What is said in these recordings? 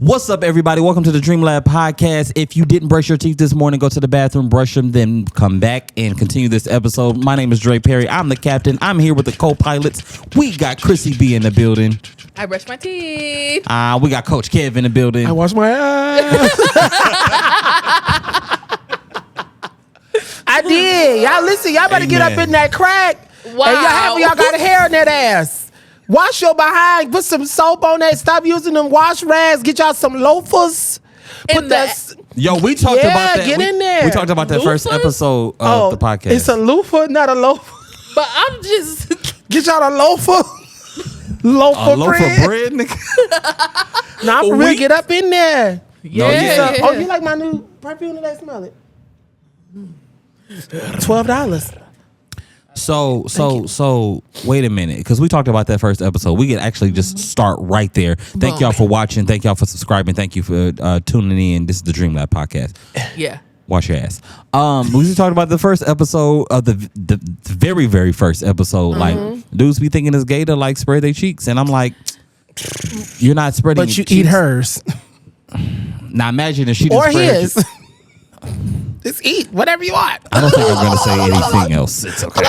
What's up, everybody? Welcome to the Dream Lab podcast. If you didn't brush your teeth this morning, go to the bathroom, brush them, then come back and continue this episode. My name is Dre Perry. I'm the captain. I'm here with the co-pilots. We got Chrissy B in the building. I brushed my teeth. We got Coach Kev in the building. I wash my ass. I did. Y'all listen. Y'all better get up in that crack. Wow. And y'all got hair in that ass. Wash your behind. Put some soap on that. Stop using them wash rags. Get y'all some loafers. Put that. Yo, we talked about that. Get in there. We talked about that first episode of the podcast. It's a loofah, not a loafer. But I'm just... Get y'all a loafer. Loaf of bread, nigga. Nah, for real, get up in there. Yeah. Oh, you like my new perfume? Did I smell it? $12. So wait a minute, because we talked about that first episode. We could actually just start right there. Thank y'all for watching. Thank y'all for subscribing. Thank you for tuning in. This is the Dream Lab podcast. Yeah. Wash your ass. We just talked about the first episode of the very, very first episode. Like, dudes be thinking it's gay to like spread their cheeks, and I'm like, you're not spreading. But you cheeks. eat hers. Now imagine if she just or spread his. Just eat whatever you want. I don't think I'm gonna say anything else. It's okay.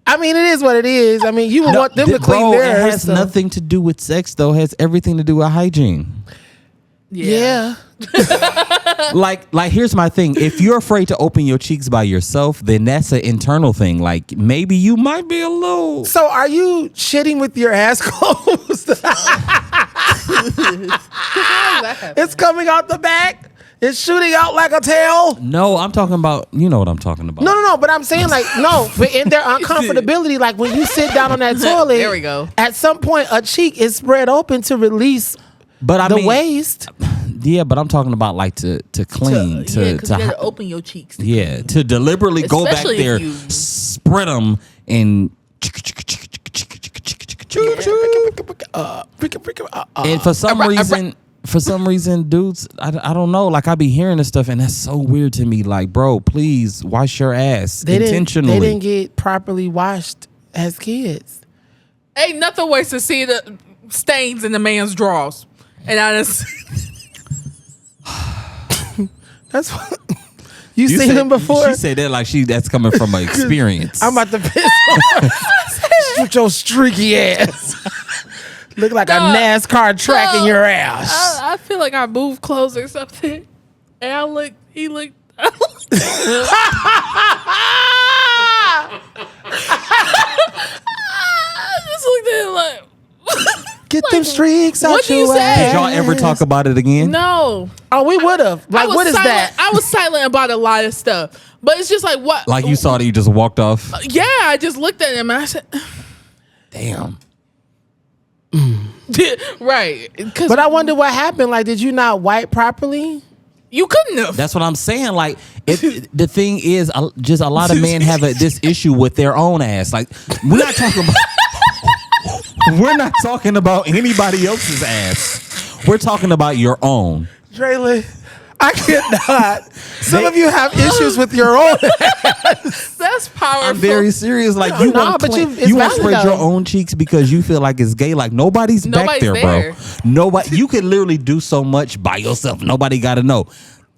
I mean, it is what it is. I mean, you would want them to clean theirs. It has nothing to do with sex, though. It has everything to do with hygiene. Yeah. Like, here's my thing. If you're afraid to open your cheeks by yourself, then that's an internal thing. Like, maybe you might be a little. So, are you shitting with your ass closed? It's coming out the back. It's shooting out like a tail. No, I'm talking about. You know what I'm talking about. No. But I'm saying but in their uncomfortability, like when you sit down on that toilet, there we go. At some point, a cheek is spread open to release the waste. Yeah, but I'm talking about like to clean, because you gotta open your cheeks. Yeah, to deliberately go back there, spread them, and and for some reason, dudes, I don't know. Like, I be hearing this stuff, and that's so weird to me. Like, bro, please wash your ass intentionally. They didn't get properly washed as kids. Ain't nothing worse to see the stains in the man's drawers. And I just... That's what... You seen him before? She said that like that's coming from an experience. I'm about to piss off with your streaky ass. Look like a NASCAR track in your ass. I feel like I moved closer or something. And he looked. I just looked at him like... Get them streaks out your ass. Did y'all ever talk about it again? No. Oh, we would have. Like, what is that? I was silent about a lot of stuff. But it's just like, what? Like, you saw that you just walked off? Yeah, I just looked at him and I said... Damn. Right. But I wonder what happened. Like, did you not wipe properly? You couldn't have. That's what I'm saying. Like, the thing is, just a lot of men have this issue with their own ass. Like, we're not talking about... We're not talking about anybody else's ass. We're talking about your own. Draylen, I cannot. Some of you have issues with your own ass. That's powerful. I'm very serious. Like, you want to spread your own cheeks because you feel like it's gay. Like, nobody's back there, bro. Nobody. You can literally do so much by yourself. Nobody got to know.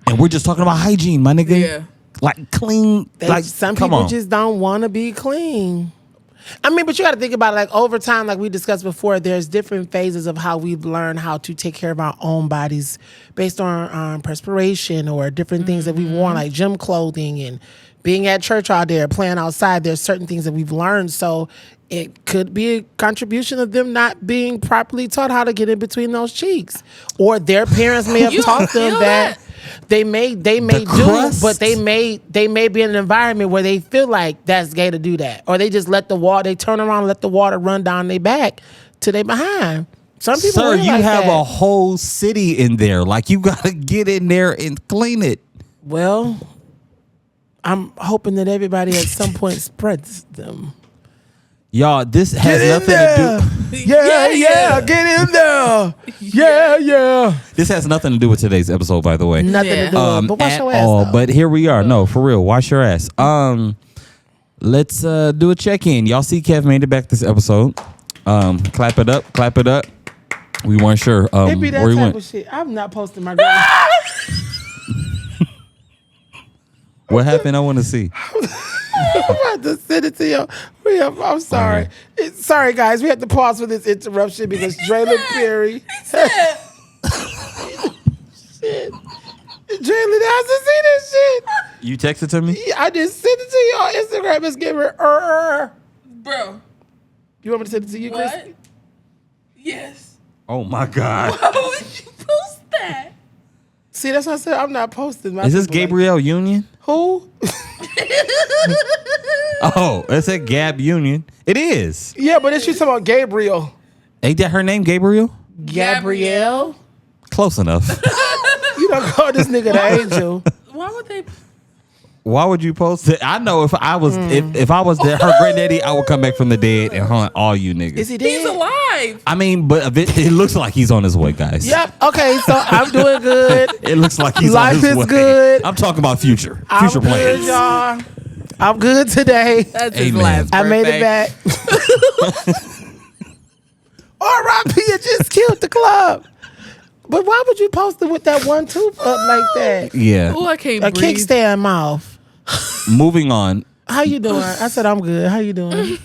And we're just talking about hygiene, my nigga. Yeah. Like, clean. Like, some people just don't want to be clean. I mean, but you got to think about it, like, over time, like we discussed before, there's different phases of how we've learned how to take care of our own bodies based on perspiration or different things that we've worn, like gym clothing and being at church all day or playing outside. There's certain things that we've learned. So it could be a contribution of them not being properly taught how to get in between those cheeks. Or their parents may have taught them that. They may do, but they may be in an environment where they feel like that's gay to do that, or they just they turn around and let the water run down their back to their behind. Some people, sir, you like have that. a whole city in there. Like, you gotta get in there and clean it. Well, I'm hoping that everybody at some point spreads them. Y'all, this has nothing to do. Yeah, get in there. Yeah. This has nothing to do with today's episode, by the way. Nothing to do with it. But wash your ass, though. But here we are. No, for real. Wash your ass. Let's do a check-in. Y'all see Kev made it back this episode. Clap it up. We weren't sure. It be that where he type went. of shit. I'm not posting my girl. What happened? I want to see. I'm about to send it to you. I'm sorry. Sorry, guys. We have to pause for this interruption because Draylon Perry. Shit. Draylon hasn't seen this shit. You texted to me? Yeah, I just sent it to you on Instagram. It's giving Bro. You want me to send it to you, Chris? What? Yes. Oh my God. Why would you post that? See, that's what I said. I'm not posting. My Is this people Gabrielle Union? Who? Oh, it said Gab Union. It is. Yeah, but then she's talking about Gabriel. Ain't that her name, Gabriel? Gabrielle? Close enough. You don't call this nigga the angel. Why would they? Why would you post it? I know if I was if I was her granddaddy, I would come back from the dead and hunt all you niggas. Is he dead? He's alive. I mean, but it looks like he's on his way, guys. Yep. Okay, so I'm doing good. It looks like he's Life on his is way. good. I'm talking about future I'm plans. good, y'all. I'm good today. That's his Amen. last I made it birthday. back. R.I.P. You just killed the club. But why would you post it with that one tooth up like that? Yeah. Oh, I can't A breathe. kickstand mouth. Moving on. How you doing? I said I'm good. How you doing?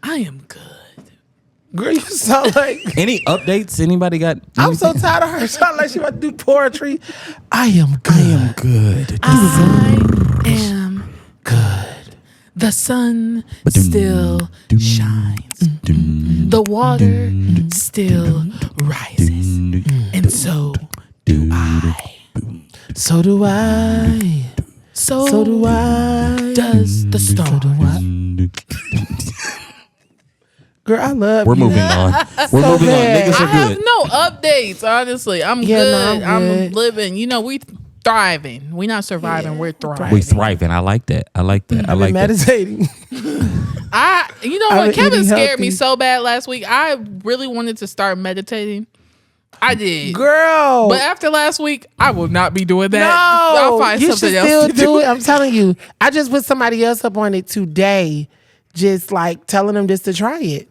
I am good. Girl, you sound like Any updates? Anybody got? I'm so tired of her. Sound like she about to do poetry. I am good. good. I am good. The sun still shines. The water still rises. And so do I. So do I. So do I. does the storm. Girl, I love We're you. moving on. We're So moving bad. on. Niggas I are have good. no updates, honestly. I'm Yeah, good. no, I'm good. living. You know, we thriving. We not surviving. We're thriving. We thriving. I like that. I like that. I I've like been that. meditating. You know I've what? been Kevin eating scared healthy. me so bad last week. I really wanted to start meditating. I did. Girl. But after last week, I will not be doing that. no, I'll find you should something still else to do it. I'm telling you. I just put somebody else up on it today, just like telling them just to try it.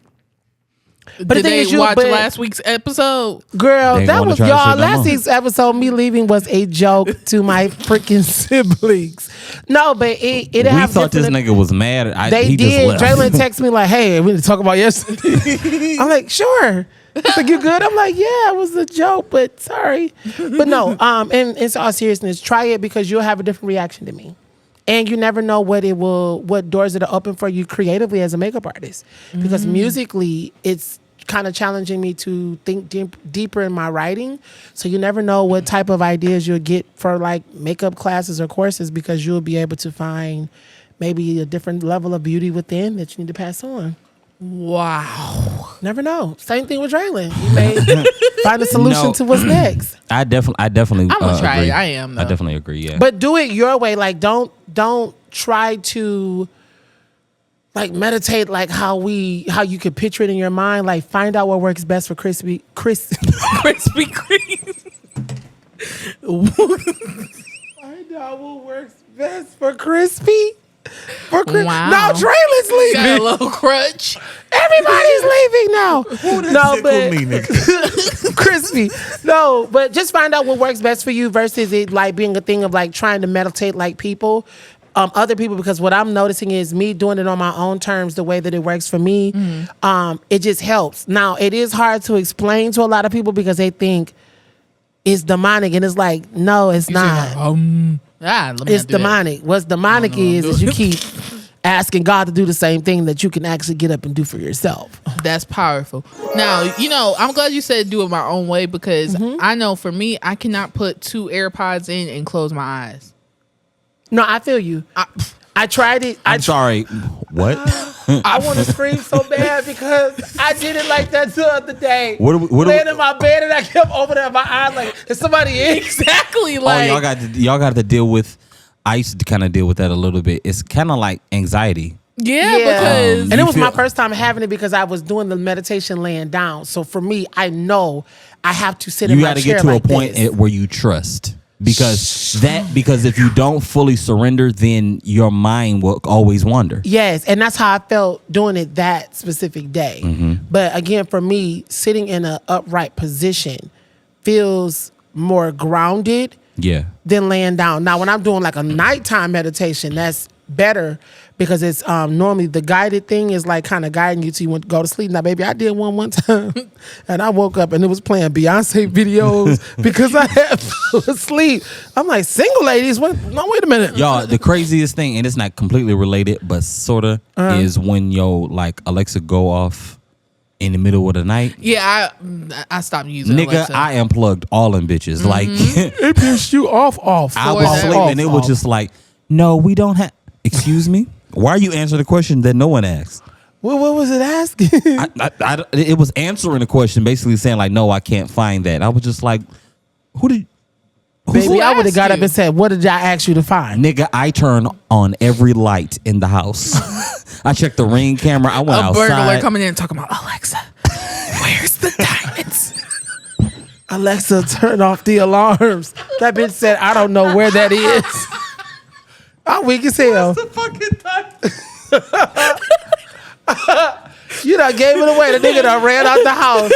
But the Did thing they is, watch last week's episode? Girl, They ain't that wanna was try y'all. shit no Last more. week's episode, me leaving was a joke to my freaking siblings. No, but it We have thought this different- nigga was mad. They he did. Just left. Draylon texted me like, "Hey, we need to talk about yesterday." I'm like, "Sure." He's like, "You good?" I'm like, "Yeah, it was a joke, but sorry." But no, in all seriousness, try it because you'll have a different reaction to me. And you never know what doors it'll open for you creatively as a makeup artist. Because musically, it's kind of challenging me to think deeper in my writing. So you never know what type of ideas you'll get for like makeup classes or courses because you'll be able to find maybe a different level of beauty within that you need to pass on. Wow. Never know. Same thing with Draylon. You may find a solution No. to what's next. I definitely. I'm gonna try agree. it. I am, though. I definitely agree. Yeah. But do it your way. Like don't try to like meditate like how you could picture it in your mind. Like find out what works best for Krispy Krispy Kreme. Find out what works best for Crispy. Wow. No, Draylon's Got a leaving. little crutch. Everybody's leaving now. No, but nigga. Crispy. No, but just find out what works best for you versus it like being a thing of like trying to meditate like people. Other people, because what I'm noticing is me doing it on my own terms, the way that it works for me, it just helps. Now, it is hard to explain to a lot of people because they think it's demonic, and it's like, no, it's not. Let me It's not do that. demonic. What's demonic is you keep asking God to do the same thing that you can actually get up and do for yourself. That's powerful. Now, you know, I'm glad you said do it my own way because I know for me, I cannot put 2 AirPods in and close my eyes. No, I feel you. I tried it. I'm sorry. What? I want to scream so bad because I did it like that the other day. What Laying in my bed and I kept opening my eyes like, is somebody in? Exactly. Oh, Like, y'all got to deal with. I used to kind of deal with that a little bit. It's kind of like anxiety. yeah, because And it You was my feel- first time having it because I was doing the meditation laying down. So for me, I know I have to sit in You my got to chair get to like a point this. where you trust. because if you don't fully surrender, then your mind will always wander. Yes, and that's how I felt doing it that specific day. But again, for me, sitting in an upright position feels more grounded than laying down. Now, when I'm doing like a nighttime meditation, that's better because it's normally the guided thing is like kind of guiding you till you want to go to sleep. Now, baby, I did one time and I woke up and it was playing Beyonce videos because I had fell asleep. I'm like, single ladies? What? No, wait a minute. Y'all, the craziest thing, and it's not completely related, but sort of, is when like Alexa go off in the middle of the night. Yeah, I stopped using Nigga, Alexa. I unplugged all them bitches. Like, It pissed you off. I was asleep and it was just like, no, we don't have. Excuse me? Why are you answering the question that no one asked? Well, what was it asking? It was answering the question, basically saying like, no, I can't find that. I was just like, Baby, I would have got up and said, what did I ask you to find? Nigga, I turn on every light in the house. I checked the Ring camera. I went outside. A burglar coming in and talking about, Alexa, where's the diamonds? Alexa, turn off the alarms. That bitch said, I don't know where that is. I'm weak as hell. What's the fucking time? You done gave it away. The nigga done ran out the house.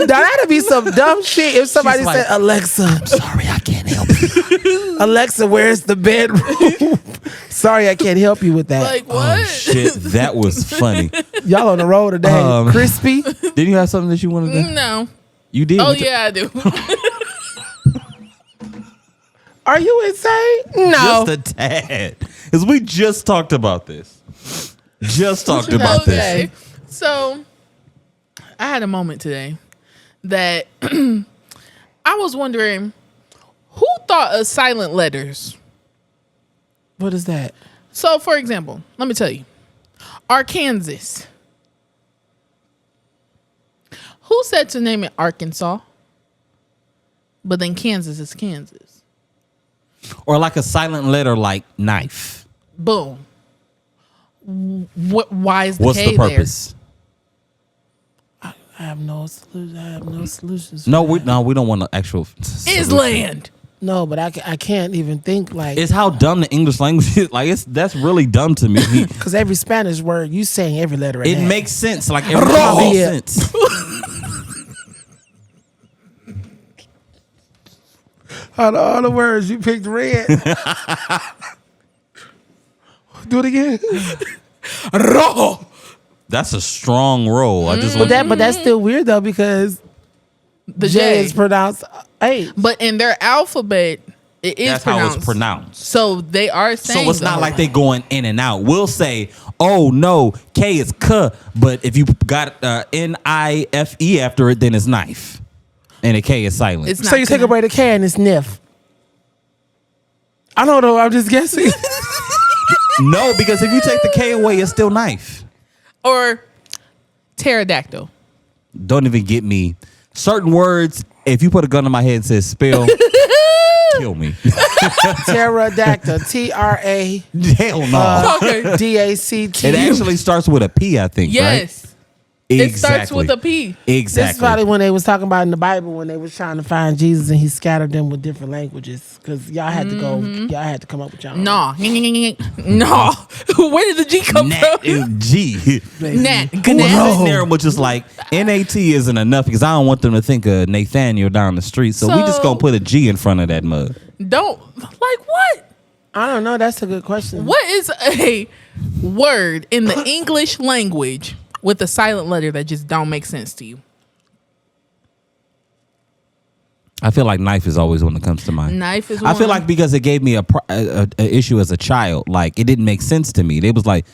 Now that'd be some dumb shit if somebody said, Alexa, I'm sorry, I can't help you. Alexa, where's the bedroom? Sorry, I can't help you with that. Like, what? Oh, shit, that was funny. Y'all on the road today. Crispy? Didn't you have something that you wanted to do? No. You did? Oh, yeah, I do. Are you insane? No. Just a tad. Because we just talked about this. Okay. So, I had a moment today that I was wondering, who thought of silent letters? What is that? So, for example, let me tell you. Arkansas. Who said to name it Arkansas? But then Kansas is Kansas. Or like a silent letter like knife. Boom. Why is the What's K the purpose? I have no solutions. No, we don't want an actual Is land. No, but I can't even think like. It's how dumb the English language is. Like that's really dumb to me. Because every Spanish word, you saying every letter in It that. makes sense. Like everything makes sense. Out of all the words, you picked red. Do it again. Rojo. That's a strong roll. I just But that's still weird though because The J J is pronounced A. But in their alphabet, it is that's pronounced. how it's pronounced. So they are saying. So it's not like they going in and out. We'll say, oh no, K is K, but if you got N-I-F-E after it, then it's knife. And the K is silent. It's not So you take away the K and it's Nif. I don't know. I'm just guessing. No, because if you take the K away, it's still knife. or pterodactyl. Don't even get me. Certain words, if you put a gun in my head and says spell, kill me. Pterodactyl. T-R-A. Hell no. D-A-C-T. It actually starts with a P, I think, right? Yes. It starts with a P. This is probably Exactly. when they was talking about in the Bible when they was trying to find Jesus and he scattered them with different languages because y'all had to go. Y'all had to come up with y'all. No. No. Where did the G come Nat from? G. Nat. Who was sitting there was just like, NAT isn't enough because I don't want them to think of Nathaniel down the street. So we just going to put a G in front of that mug. Don't. Like what? I don't know. That's a good question. What is a word in the English language with a silent letter that just don't make sense to you? I feel like knife is always one that comes to mind. Knife is I feel one. like because it gave me a issue as a child, like it didn't make sense to me. It was like,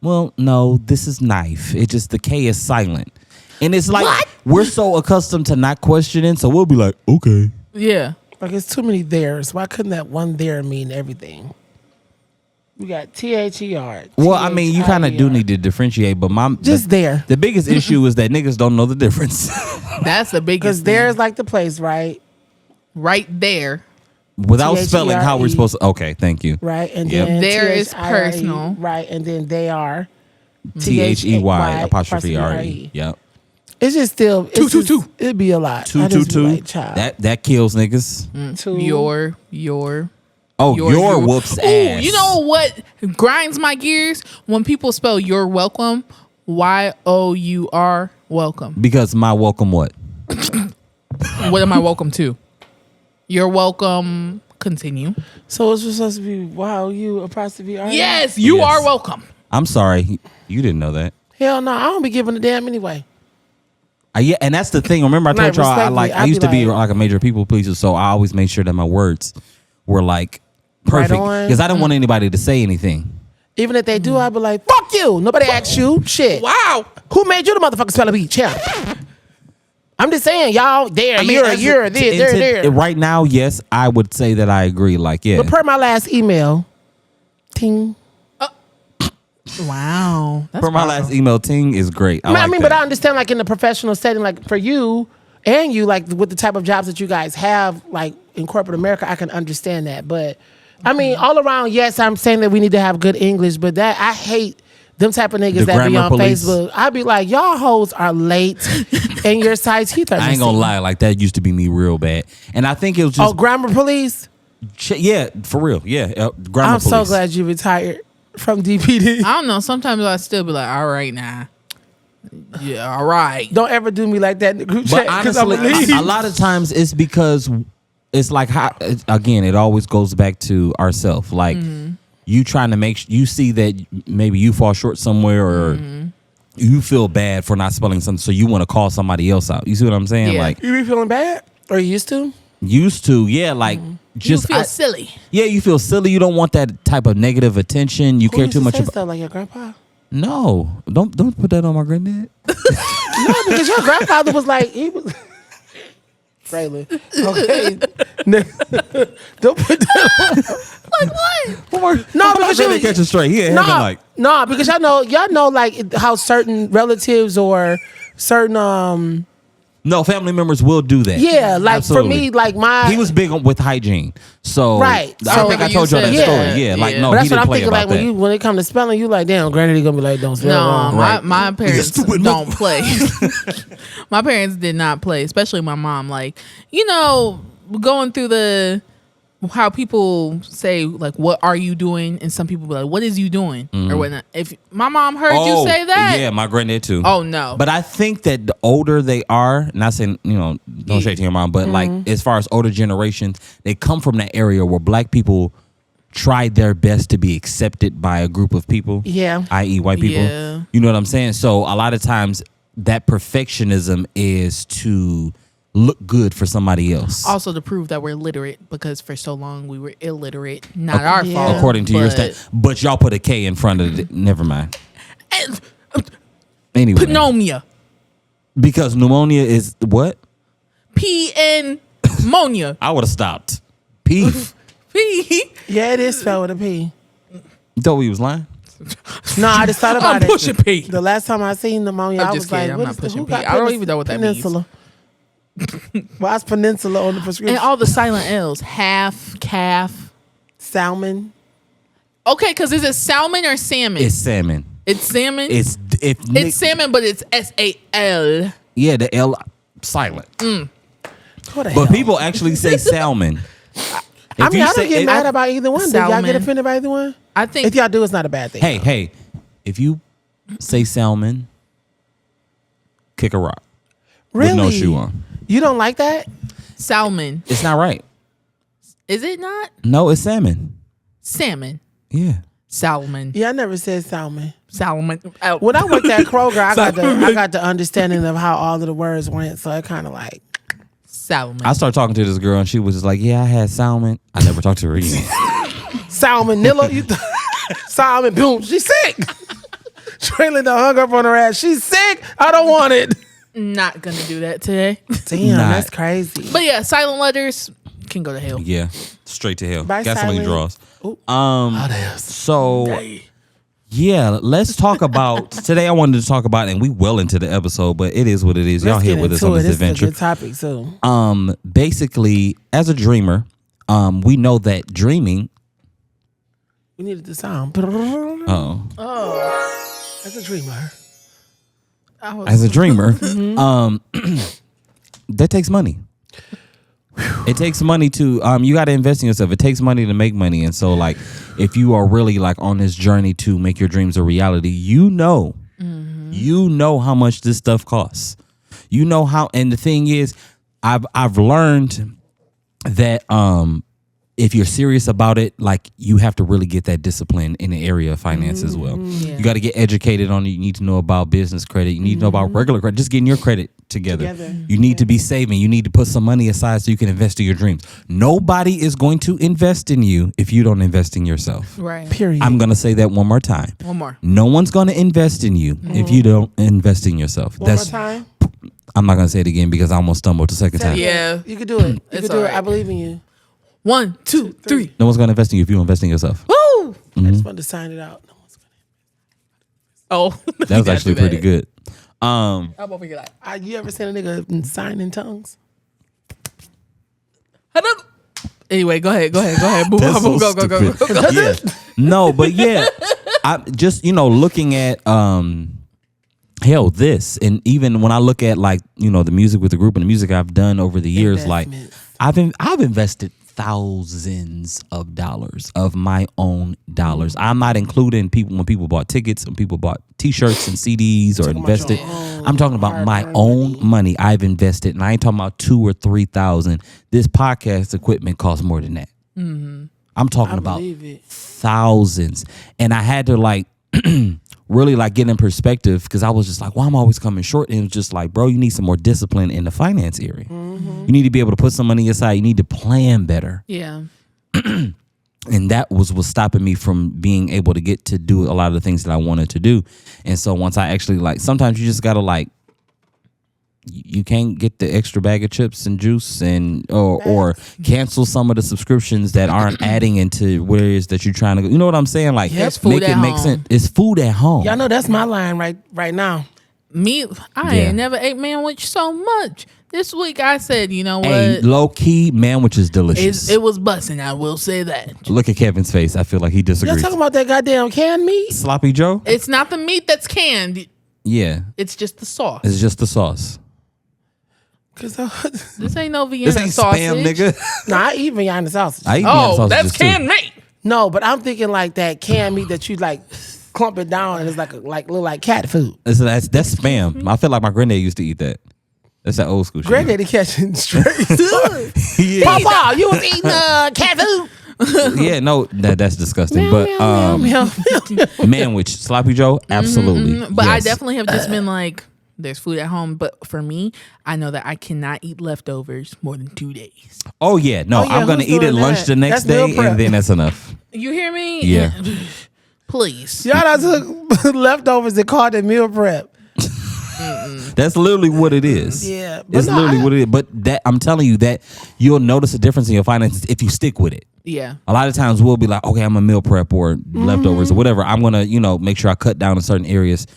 well, no, this is knife. It just the K is silent, and it's like What? we're so accustomed to not questioning, so we'll be like, okay. Yeah. Like it's too many there's. Why couldn't that one there mean everything? We got T-H-E-R. Well, I mean, you kind of do need to differentiate, but Just there. The biggest issue is that niggas don't know the difference. That's the biggest Because thing. there's like the place, right? Right there. Without T-H-E-R-E. spelling how we're supposed to. Okay, thank you. Right. And Yep. then There is T-H-I-R-E, personal. Right. And then they are T-H-E-Y apostrophe R-E. Yep. It's just still Two, two, two. It'd be a lot. 222. Like, child. That kills niggas. Two. Your Whoops Ooh, ass. you know what grinds my gears? When people spell "you're welcome," YOUR welcome. Because my welcome what? What am I welcome to? You're welcome. Continue. So it's supposed to be wow, you apostrophe R? Yes, you Yes. are welcome. I'm sorry. You didn't know that. Hell no, I don't be giving a damn anyway. Yeah, and that's the thing. Remember, I Like, told y'all respectfully, I I'd used be to be like- like a major people pleaser, so I always made sure that my words were like perfect on. because I didn't want anybody to say anything. Even if they do, I'd be like, fuck you. Nobody asked you. Shit. Wow. Who made you the motherfucker spell a beach? Yeah. I'm just saying, y'all, there, you're there. Right now, yes, I would say that I agree. Like, yeah, But per my last email, ting. Wow. That's for my powerful. last email, ting is great. I like But that. I understand, like, in the professional setting, like, for you and you, like, with the type of jobs that you guys have, like, in corporate America, I can understand that. But, I mean, all around, yes, I'm saying that we need to have good English, but that, I hate them type of niggas The that be grammar on police. Facebook. I'd be like, y'all hoes are late and your size Heath are I ain't gonna missing. lie, like that used to be me real bad, and I think it was just Oh, grammar police? yeah, for real, yeah. Grammar I'm so police. glad you retired from DPD. I don't know. Sometimes I still be like, all right, now. Yeah, all right. Don't ever do me like that in the group But chat because I'm honestly, gonna leave. a lot of times it's because it's like how again, it always goes back to ourselves. Like you trying to make you see that maybe you fall short somewhere or you feel bad for not spelling something, so you want to call somebody else out. You see what I'm saying? Yeah. Like You be feeling bad? Or you used to? used to, yeah. Like just you feel silly. yeah, you feel silly. You don't want that type of negative attention. You Who care used too to much say about. stuff like your grandpa? No, don't put that on my granddad. No, because your grandfather was like, he was. Braylon. Okay. Don't put that on. Like what? No, because you you catch it straight. Yeah, no, like no, because y'all know like how certain relatives or certain no family members will do that. yeah, like Absolutely. for me, like my He was big with hygiene, so Right. I So- think I told y'all that Yeah. story. Yeah, like Yeah. no, But he that's what didn't I'm play thinking. about Like that. when it comes to spelling, you like, damn, granddaddy gonna be like, don't spell No, wrong. Right. my parents stupid don't play. My parents did not play, especially my mom. Like, you know, going through the how people say like, "What are you doing?" and some people be like, "What is you doing?" or whatnot. If my mom heard you say that, yeah, my granddad too. oh no, But I think that the older they are, not saying, don't shake to your mom, but like as far as older generations, they come from that area where black people tried their best to be accepted by a group of people. Yeah. I.e. white people. Yeah. You know what I'm saying? So a lot of times that perfectionism is to look good for somebody else. also to prove that we're literate because for so long we were illiterate. Not our Yeah. fault, According to your but- stand. But y'all put a K in front of it. Never mind. And Anyway. pneumonia, Because pneumonia is what? pneumonia. I would have stopped. Peef. Yeah, it is spelled with a P. You thought we was lying? No, I just thought about I'm it. pushing P. The last time I seen pneumonia, I'm I just was kidding. like, I'm what not is the, pushing who P. got I don't even know what that means. peninsula? Why is peninsula on the prescription? And all the silent L's. Half, calf. Salmon. Okay, because is it salmon or salmon? It's salmon. It's salmon? It's salmon, but it's SAL. Yeah, the L silent. What the But hell? people actually say salmon. I mean, I don't get mad it, about either one. Do y'all Salmon. get offended by either one? I think If y'all do, it's not a bad thing. hey, if you say salmon, kick a rock really? with no shoe on. You don't like that? salmon. It's not right. Is it not? No, it's salmon. Salmon. Yeah. Salmon. Yeah, I never said salmon. Salmon. Oh. When I worked at Kroger, I got the understanding of how all of the words went, so it kind of like Salmon. I started talking to this girl and she was just like, yeah, I had salmon. I never talked to her again. salmonella. Salmon, boom, she's sick. Traylon done hung up on her ass. She's sick. I don't want it. Not gonna do that today. Damn, Not. that's crazy. But yeah, silent letters can go to hell. Yeah. Straight to hell. By Gasoline silent. draws. So yeah, let's talk about today. I wanted to talk about, and we well into the episode, but it is what it is. Y'all Let's here get with us into on it. this This is a adventure. good topic too. Basically, as a dreamer, we know that dreaming. We needed the sound. Oh, As a dreamer, as a dreamer, that takes money. It takes money to you got to invest in yourself. It takes money to make money, and so like if you are really like on this journey to make your dreams a reality, you know how much this stuff costs. You know how, and the thing is, I've learned that if you're serious about it, like you have to really get that discipline in the area of finance as well. Yeah. You got to get educated on it. You need to know about business credit. You need to know about regular credit. Just getting your credit together. You need to be saving. You need to put some money aside so you can invest in your dreams. Nobody is going to invest in you if you don't invest in yourself. Right. Period. I'm going to say that one more time. One more. No one's going to invest in you if you don't invest in yourself. One more time. I'm not going to say it again because I almost stumbled the second time. Yeah. You could do it. You It's could do all it. right. I believe in you. 1, 2, 3. No one's going to invest in you if you don't invest in yourself. Woo! I just wanted to sign it out. No one's Oh, That was actually pretty good. I'm over here like. gonna. You ever seen a nigga sign in tongues? Anyway, go ahead. Boo, That's boo, so go. stupid. Yeah. No, but yeah, I just looking at this, and even when I look at like the music with the group and the music I've done over the years, like I've invested thousands of dollars of my own dollars. I'm not including when people bought tickets, when people bought T-shirts and CDs or invested. I'm talking about my own money I've invested, and I ain't talking about 2,000 or 3,000. This podcast equipment costs more than that. I'm talking about thousands, and I had to like really like get in perspective because I was just like, well, I'm always coming short. And it was just like, bro, you need some more discipline in the finance area. You need to be able to put some money aside. You need to plan better. Yeah. And that was stopping me from being able to get to do a lot of the things that I wanted to do. And so once I actually like, sometimes you just got to like, you can't get the extra bag of chips and juice and or cancel some of the subscriptions that aren't adding into where it is that you're trying to go. You know what I'm saying? Like It's make food it at make home. sense. It's food at home. Y'all know that's my line right now. I ain't never ate manwich so much. This week I said, you know what? Hey, low key, manwich is delicious. It was busting. I will say that. Look at Kevin's face. I feel like he Y'all disagrees. talking about that goddamn canned meat? Sloppy Joe? It's not the meat that's canned. Yeah. It's just the sauce. It's just the sauce. This ain't no Vienna This ain't sausage. spam, nigga. Nah, I eat Vienna sausage. I eat Vienna Oh, sausages that's too. canned meat. No, but I'm thinking like that canned meat that you like clump it down and it's like look like cat food. That's spam. I feel like my granddad used to eat that. That's that old school shit. Granddaddy catching straight. Yeah. Papa, you was eating cat food. Yeah, no, that's disgusting. But Meow. manwich, Sloppy Joe, absolutely. But I Yes. definitely have just been like, there's food at home. But for me, I know that I cannot eat leftovers more than 2 days. Oh yeah, no, Oh, yeah, I'm gonna who's eat it doing lunch that? the next That's meal day, prep. and then that's enough. You hear me? Yeah. Please. Y'all done took leftovers and called it meal prep. That's literally what it is. Yeah, but It's no, literally what it is. But that I'm telling you that you'll notice a difference in your finances if you stick with it. Yeah. A lot of times we'll be like, okay, I'm a meal prep or leftovers or whatever. I'm gonna, make sure I cut down in certain areas,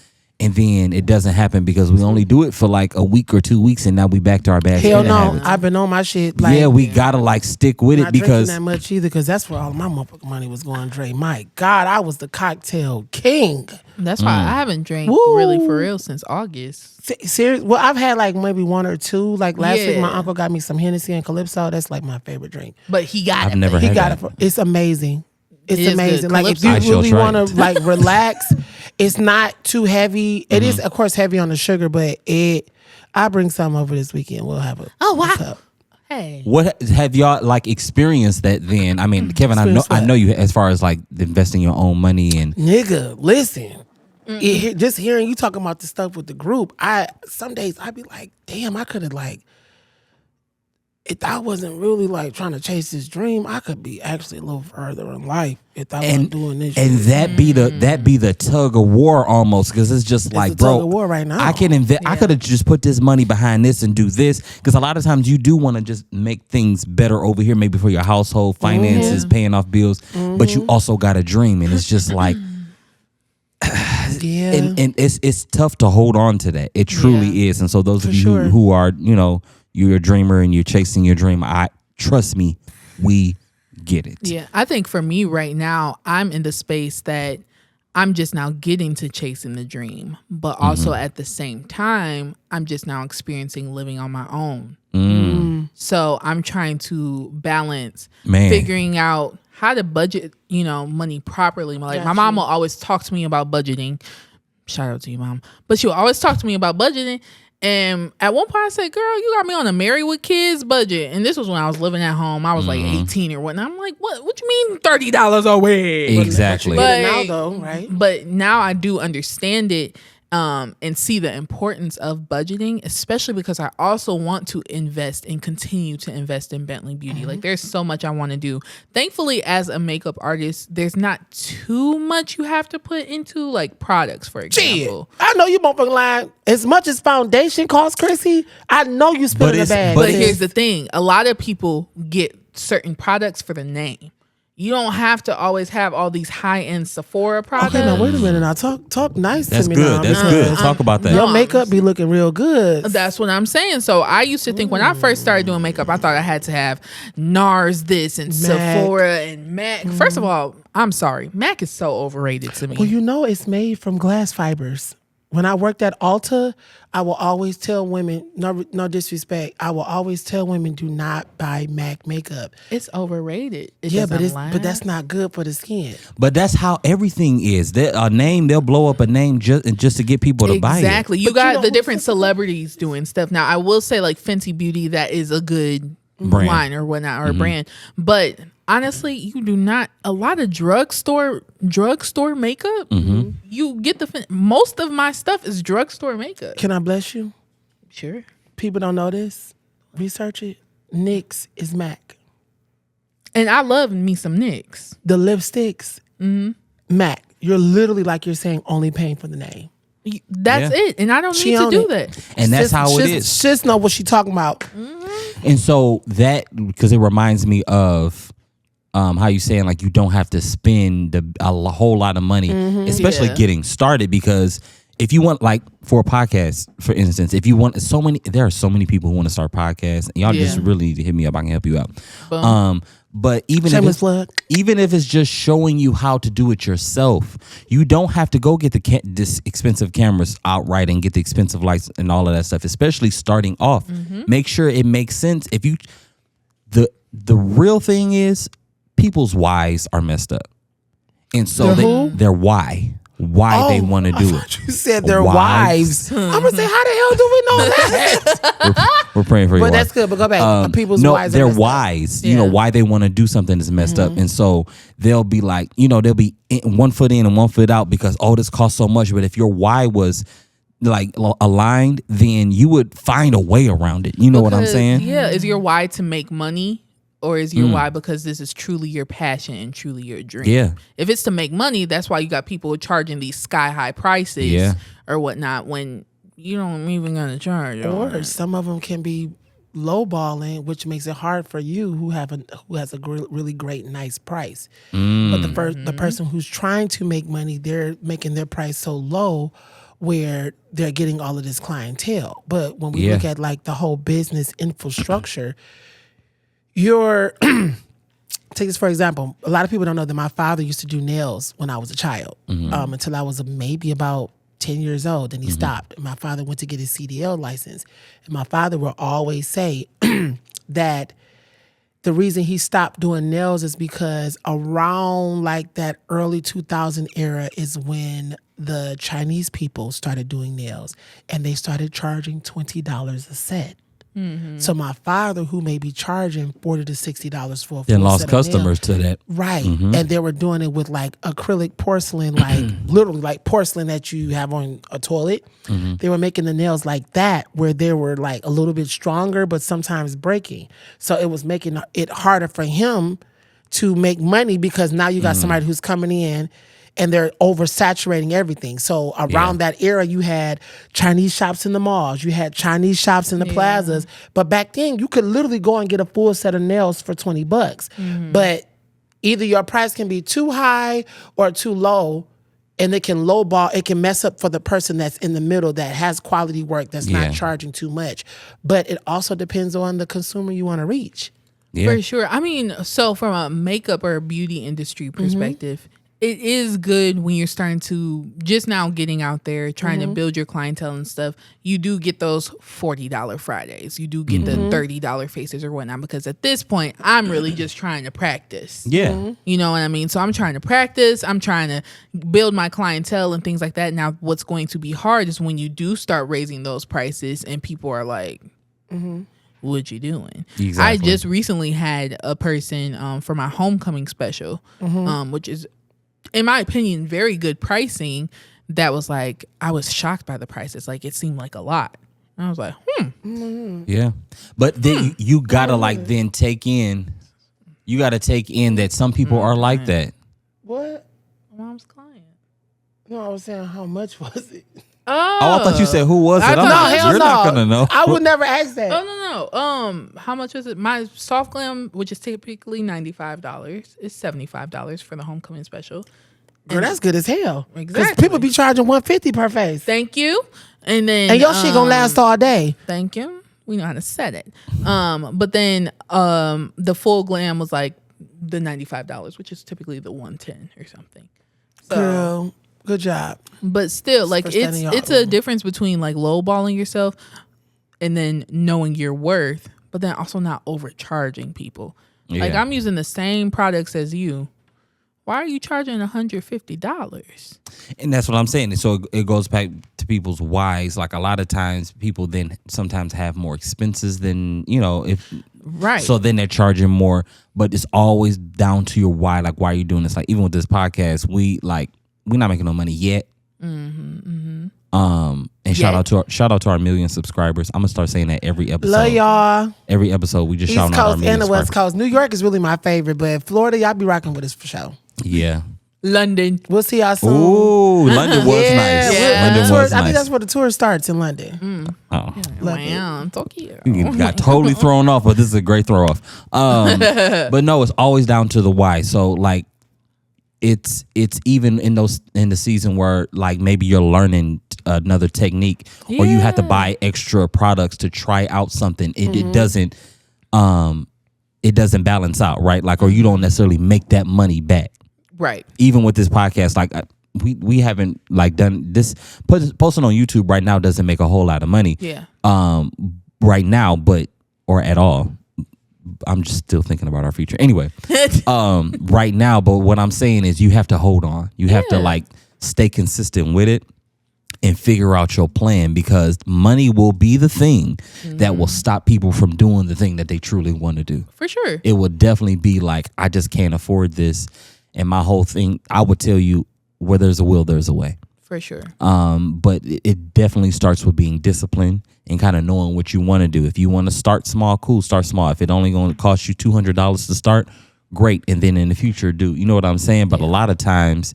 and then it doesn't happen because we only do it for like a week or 2 weeks, and now we back to our bad Hell eating no, habits. I've been on my shit. Like, Yeah, we gotta like stick with it not because drinking that much either, because that's where all my motherfucking money was going. Dre, my God, I was the cocktail king. That's why I haven't drank Woo. really for real since August. Serious? Well, I've had like maybe one or two. Like last week, my Yeah. uncle got me some Hennessy and Calypso. That's like my favorite drink. But he got I've it. never He had got that. it. It's amazing. It's It is amazing. good. Like if Calypso. I you shall really try want to it. like relax, it's not too heavy. It is, of course, heavy on the sugar, but I bring some over this weekend. We'll have a Oh, wow. cup. Hey. What have y'all like experienced that then? I mean, Kevin, I Experience what? know you as far as like investing your own money and Nigga, listen. Just hearing you talking about the stuff with the group, some days I'd be like, damn, I could have like, if I wasn't really like trying to chase this dream, I could be actually a little further in life if I wasn't doing this and shit. that be the tug of war almost because it's just like, a bro, tug of war right now. I can invest. I could have just put this money behind this and do this because a lot of times you do want to just make things better over here, maybe for your household finances, paying off bills, but you also got a dream, and it's just like. Yeah. And it's tough to hold on to that. It truly is. And so those of you sure. who are, you're a dreamer and you're chasing your dream, trust me, we get it. Yeah, I think for me right now, I'm in the space that I'm just now getting to chasing the dream, but also at the same time, I'm just now experiencing living on my own. So I'm trying to balance figuring out how to budget, money properly. Like my mom will always talk to me about budgeting. Shout out to you, Mom. But she'll always talk to me about budgeting. And at one point I said, girl, you got me on a Married with Kids budget. And this was when I was living at home. I was like 18 or whatnot. I'm like, what you mean $30 a week? Exactly. But now though, right? But now I do understand it and see the importance of budgeting, especially because I also want to invest and continue to invest in Bentley Beauty. Like there's so much I want to do. Thankfully, as a makeup artist, there's not too much you have to put into like products, for example. I know you won't lie. As much as foundation costs, Chrissy, I know you spend in a bag. But here's the thing. A lot of people get certain products for the name. You don't have to always have all these high-end Sephora products. Okay, now wait a minute. Now talk nice That's to me. good. That's good. Talk about that. Your makeup be looking real good. That's what I'm saying. So I used to think when I first started doing makeup, I thought I had to have NARS this and Sephora and MAC. First of all, I'm sorry. MAC is so overrated to me. Well, it's made from glass fibers. When I worked at Ulta, I will always tell women, no disrespect, I will always tell women, do not buy MAC makeup. It's overrated. But that's not good for the skin. But that's how everything is. They'll blow up a name just to get people to buy it. Exactly. You got the different celebrities doing stuff. Now, I will say like Fenty Beauty, that is a good line or whatnot, or brand. But honestly, you do not. A lot of drugstore makeup. You get most of my stuff is drugstore makeup. Can I bless you? Sure. People don't know this. Research it. NYX is MAC. And I love me some NYX. The lipsticks, MAC. You're literally, like you're saying, only paying for the name. That's it. And I don't need to do that. And that's how it is. Just know what she's talking about. And so because it reminds me of how you saying like you don't have to spend a whole lot of money, especially getting started. Because if you want, like for a podcast, for instance, if you want there are so many people who want to start podcasts. And y'all just really need to hit me up. I can help you out. But even if it's just showing you how to do it yourself, you don't have to go get this expensive cameras outright and get the expensive lights and all of that stuff. Especially starting off, make sure it makes sense. If you the real thing is people's whys are messed up, and so their why they want to do it. You said their wives. I'm gonna say, how the hell do we know that? We're praying for you. But that's good. But go back. People's wives. Their whys. You know why they want to do something that's messed up, and so they'll be like, they'll be 1 foot in and 1 foot out because this costs so much. But if your why was like aligned, then you would find a way around it. You know what I'm saying? Yeah. Is your why to make money? Or is your why because this is truly your passion and truly your dream? Yeah. If it's to make money, that's why you got people charging these sky high prices or whatnot when you don't even gonna charge. Or some of them can be lowballing, which makes it hard for you who has a really great nice price. But the person who's trying to make money, they're making their price so low where they're getting all of this clientele. But when we look at like the whole business infrastructure. Take this for example. A lot of people don't know that my father used to do nails when I was a child, until I was maybe about 10 years old. Then he stopped. And my father went to get his CDL license. And my father will always say that the reason he stopped doing nails is because around like that early 2000 era is when the Chinese people started doing nails. And they started charging $20 a set. So my father, who may be charging $40 to $60 for a full lost set of customers nails, to that, right? And they were doing it with like acrylic porcelain, like literally like porcelain that you have on a toilet. They were making the nails like that, where they were like a little bit stronger, but sometimes breaking. So it was making it harder for him to make money because now you got somebody who's coming in. And they're oversaturating everything. So around that era, you had Chinese shops in the malls. You had Chinese shops in the plazas. But back then, you could literally go and get a full set of nails for $20. But either your price can be too high or too low. And it can lowball. It can mess up for the person that's in the middle that has quality work that's not charging too much. But it also depends on the consumer you want to reach. For sure. I mean, so from a makeup or beauty industry perspective, it is good when you're starting to just now getting out there, trying to build your clientele and stuff. You do get those $40 Fridays. You do get the $30 faces or whatnot, because at this point, I'm really just trying to practice. Yeah. You know what I mean? So I'm trying to practice. I'm trying to build my clientele and things like that. Now, what's going to be hard is when you do start raising those prices and people are like, what you doing? Exactly. I just recently had a person for my homecoming special, which is, in my opinion, very good pricing. That was like, I was shocked by the prices. Like, it seemed like a lot. And I was like, Yeah. But then you gotta then take in, that some people are like that. What? mom's client. No, I was saying how much was it? Oh, I thought you said who was it. I'm thought- like, hell you're no. not gonna know. I would never ask that. Oh no. How much was it? My soft glam, which is typically $95, is $75 for the homecoming special. Girl, that's good as hell. Because Exactly. people be charging $150 per face. Thank you. And then And your shit gonna last all day. Thank you. We know how to set it. But then the full glam was like the $95, which is typically the $110 or something. So, Girl, good job. but still, like For standing out. it's a difference between like lowballing yourself and then knowing your worth, but then also not overcharging people. Like, Yeah. I'm using the same products as you. Why are you charging $150? And that's what I'm saying. So it goes back to people's whys. Like, a lot of times people then sometimes have more expenses than, if Right. so then they're charging more, but it's always down to your why. Like, why are you doing this? Like, even with this podcast, we're not making no money yet. And shout out to our million subscribers. I'm gonna start saying that every episode. Love y'all. Every episode we just East shout out our Coast million and the West subscribers. Coast. New York is really my favorite, but Florida, y'all be rocking with us for sure. Yeah. London. We'll see y'all soon. Ooh, London was nice. Yeah. London Tour- was I think nice. that's where the tour starts in London. Oh. Love it. Wow, Tokyo. You got totally thrown off, but this is a great throw off. But no, it's always down to the why. So like, it's even in the season where like maybe you're learning another technique, or you have to buy extra products to try out something. It doesn't balance out, right? Like, or you don't necessarily make that money back. Right. Even with this podcast, like we haven't like done this. Posting on YouTube right now doesn't make a whole lot of money. Yeah. Right now, or at all. I'm just still thinking about our future. Anyway, right now, but what I'm saying is you have to hold on. You have to like stay consistent with it and figure out your plan, because money will be the thing that will stop people from doing the thing that they truly want to do. For sure. It will definitely be like, I just can't afford this. And my whole thing, I would tell you, where there's a will, there's a way. For sure. But it definitely starts with being disciplined and kind of knowing what you want to do. If you want to start small, cool, start small. If it only going to cost you $200 to start, great. And then in the future, do. You know what I'm saying? But a lot of times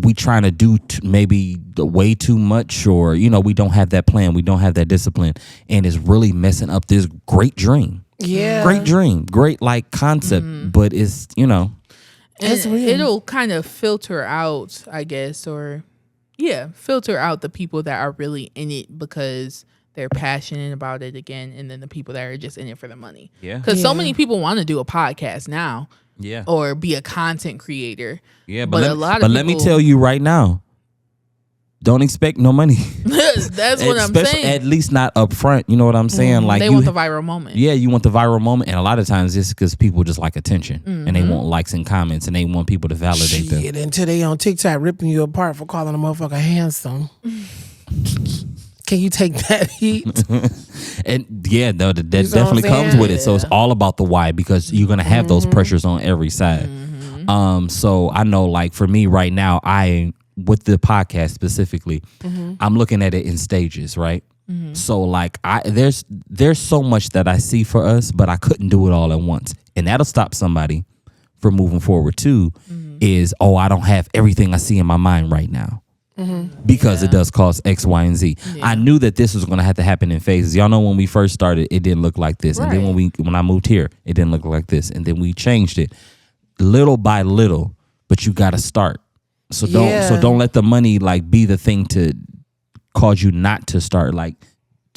we trying to do maybe way too much, or, we don't have that plan. We don't have that discipline. And it's really messing up this great dream. Yeah. Great dream. Great like concept. But it's, It's And real. it'll kind of filter out, I guess, filter out the people that are really in it because they're passionate about it again, and then the people that are just in it for the money. Yeah. Because so many people want to do a podcast now. Yeah. Or be a content creator. Yeah, but but a lot of but let me people- tell you right now, don't expect no money. That's what I'm saying. At least not up front. You know what I'm saying? Like, They want the viral moment. Yeah, you want the viral moment, and a lot of times it's because people just like attention, and they want likes and comments, and they want people to validate them. Shit, until they on TikTok ripping you apart for calling a motherfucker handsome. Can you take that heat? And yeah, no, that You see what I'm definitely comes saying? with it. So it's all about the why, because you're gonna have those pressures on every side. So I know, like for me right now, with the podcast specifically, I'm looking at it in stages, right? So like there's so much that I see for us, but I couldn't do it all at once, and that'll stop somebody from moving forward too. Is I don't have everything I see in my mind right now. Because it does cost X, Y, and Z. I knew that this was going to have to happen in phases. Y'all know when we first started, it didn't look like this. And then when I moved here, it didn't look like this. And then we changed it little by little, but you got to start. So don't let the money like be the thing to cause you not to start. Like,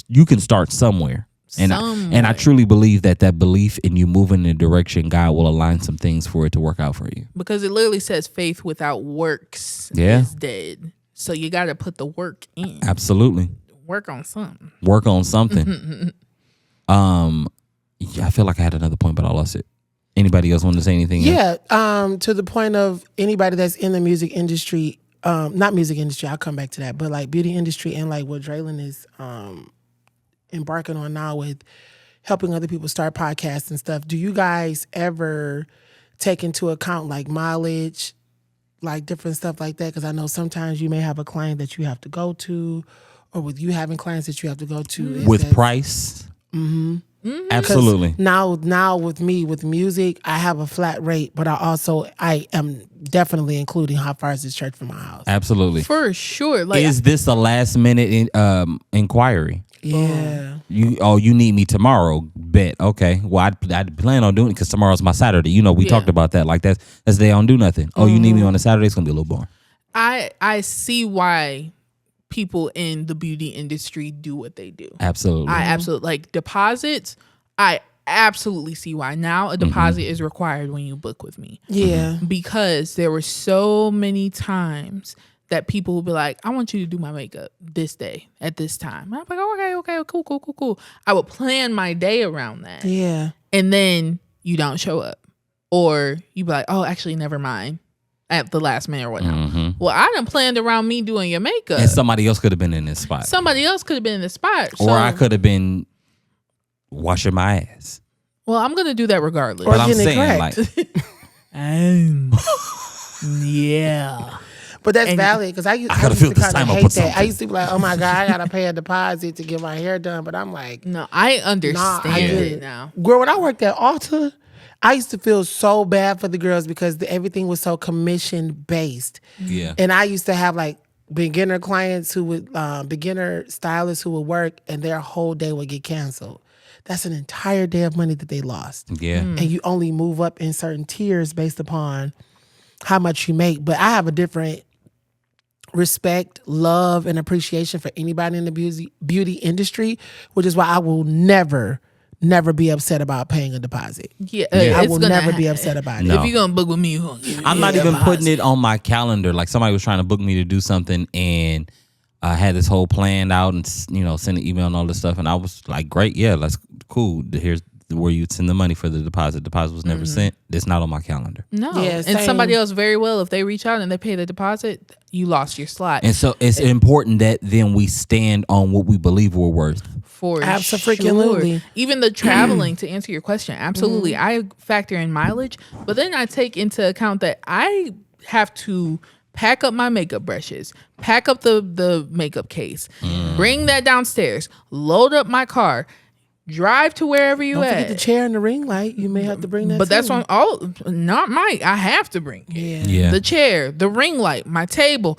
you can start somewhere. And I truly believe that belief in you moving in a direction, God will align some things for it to work out for you. Because it literally says faith without works is dead. So you got to put the work in. Absolutely. Work on something. Yeah, I feel like I had another point, but I lost it. Anybody else want to say anything else? Yeah, to the point of anybody that's in the music industry, not music industry, I'll come back to that, but like beauty industry and like what Draylon is embarking on now with helping other people start podcasts and stuff. Do you guys ever take into account like mileage, like different stuff like that? Because I know sometimes you may have a client that you have to go to, or with you having clients that you have to go to. With price? Mm-hmm. Mm-hmm. Absolutely. Now with me, with music, I have a flat rate, but I am definitely including how far is this church from my house. Absolutely. For sure. Like, is this a last minute inquiry? Yeah. You need me tomorrow? Bet. Okay. Well, I'd plan on doing it because tomorrow's my Saturday. You know, we talked about that. Like that's the day I don't do nothing. Oh, you need me on a Saturday? It's gonna be a little boring. I see why people in the beauty industry do what they do. Absolutely. I absolutely like deposits. I absolutely see why now a deposit is required when you book with me. Yeah. Because there were so many times that people will be like, I want you to do my makeup this day at this time. And I'm like, okay, cool. I would plan my day around that. Yeah. And then you don't show up. Or you be like, oh, actually, never mind. At the last minute or whatnot. Mm-hmm. Well, I done planned around me doing your makeup. And somebody else could have been in this spot. So, or I could have been washing my ass. Well, I'm going to do that regardless. But I'm saying like... yeah. But that's valid because I used to kind of hate that. I used to be like, oh my God, I got to pay a deposit to get my hair done. But I'm like... No, I understand it now. Girl, when I worked at Ulta... I used to feel so bad for the girls because everything was so commission based. Yeah. And I used to have like beginner clients who would, beginner stylists who would work and their whole day would get canceled. That's an entire day of money that they lost. Yeah. And you only move up in certain tiers based upon how much you make. But I have a different respect, love, and appreciation for anybody in the beauty industry, which is why I will never be upset about paying a deposit. Yeah. I will never be upset about it. No. If you're going to book with me, I'm not even putting it on my calendar. Like somebody was trying to book me to do something and I had this whole plan out and, send an email and all this stuff. And I was like, great. Yeah, that's cool. Here's where you send the money for the deposit. Deposit was never sent. It's not on my calendar. No. Yeah, and somebody else very well, if they reach out and they pay the deposit, you lost your slot. And so it's important that then we stand on what we believe we're worth. For absolutely. Sure. Even the traveling, to answer your question, absolutely. I factor in mileage, but then I take into account that I have to pack up my makeup brushes, pack up the makeup case, bring that downstairs, load up my car, drive to wherever you Don't at. Forget the chair and the ring light. You may have to bring that. But that's one. Not might. I have to bring it. Yeah. The chair, the ring light, my table,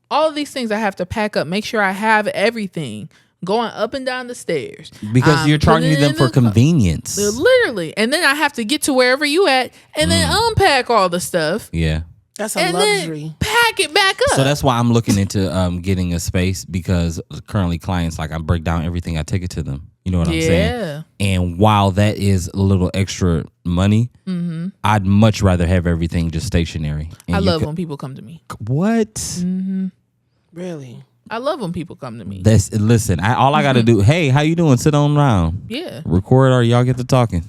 all of these things I have to pack up. Make sure I have everything going up and down the stairs because you're charging them for convenience. Literally, and then I have to get to wherever you at and then unpack all the stuff. Yeah. That's a luxury. Then pack it back up. So that's why I'm looking into getting a space because currently clients, like I break down everything, I take it to them. You know what I'm saying? And while that is a little extra money, I'd much rather have everything just stationary. And I love when people come to me. What? Mm-hmm. Really? I love when people come to me. Listen, all I got to do, hey, how you doing? Sit on down. Yeah. Record or y'all get to talking.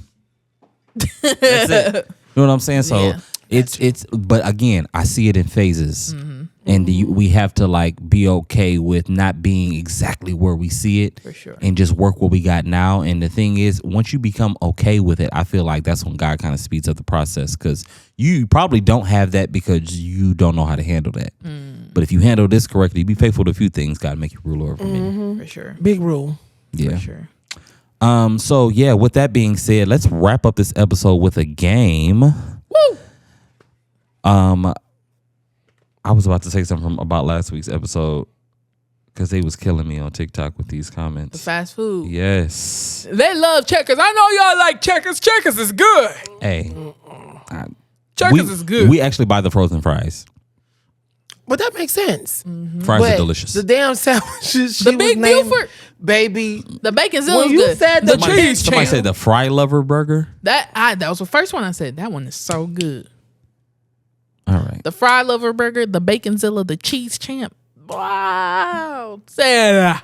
That's it. You know what I'm saying? So it's but again, I see it in phases. And we have to like be okay with not being exactly where we see it. For sure. And just work what we got now. And the thing is, once you become okay with it, I feel like that's when God kind of speeds up the process because you probably don't have that because you don't know how to handle that. But if you handle this correctly, be faithful to a few things, God make you ruler over many. For sure. Big rule. Yeah. For sure. So yeah, with that being said, let's wrap up this episode with a game. Woo! I was about to say something about last week's episode because they was killing me on TikTok with these comments. The fast food. Yes. They love Checkers. I know y'all like Checkers. Checkers is good. Hey. Checkers is good. We actually buy the frozen fries. But that makes sense. Fries But are delicious. The damn sandwiches. The Big Buford. Baby. The bacon When is you good. said the cheese Somebody champ. said the Fry Lover Burger. That was the first one I said. That one is so good. All right. The Fry Lover Burger, the Baconzilla, the Cheese Champ. Wow. Sarah.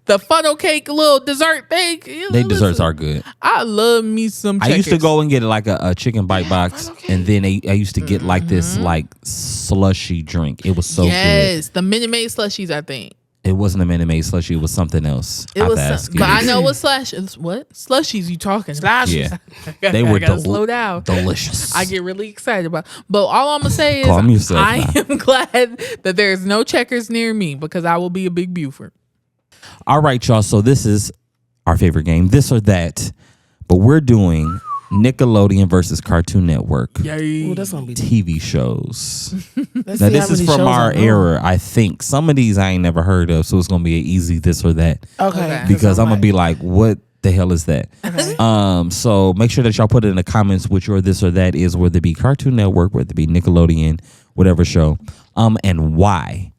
The funnel cake little dessert thing. They desserts are good. I love me some Checkers. I used to go and get like a chicken bite box, and then I used to get like this like slushy drink. It was so good. Yes, the Minute Maid slushies, I think. It wasn't a Minute Maid slushie. It was something else. It was, but I know what slushies you talking about. Yeah, they they were were slow down. delicious. I get really excited about. But all I'm gonna say is, Calm yourself I now. am glad that there's no Checkers near me because I will be a big Buford. All right, y'all. So this is our favorite game, this or that. But we're doing Nickelodeon versus Cartoon Network Ooh, that's gonna be TV shows. Let's Now see this how is many from shows our I know. era. I think some of these I ain't never heard of, so it's gonna be an easy this or that. Okay. Because I'm gonna be like, what the hell is that? Okay. So make sure that y'all put it in the comments which your this or that is, whether it be Cartoon Network, whether it be Nickelodeon, whatever show, and why.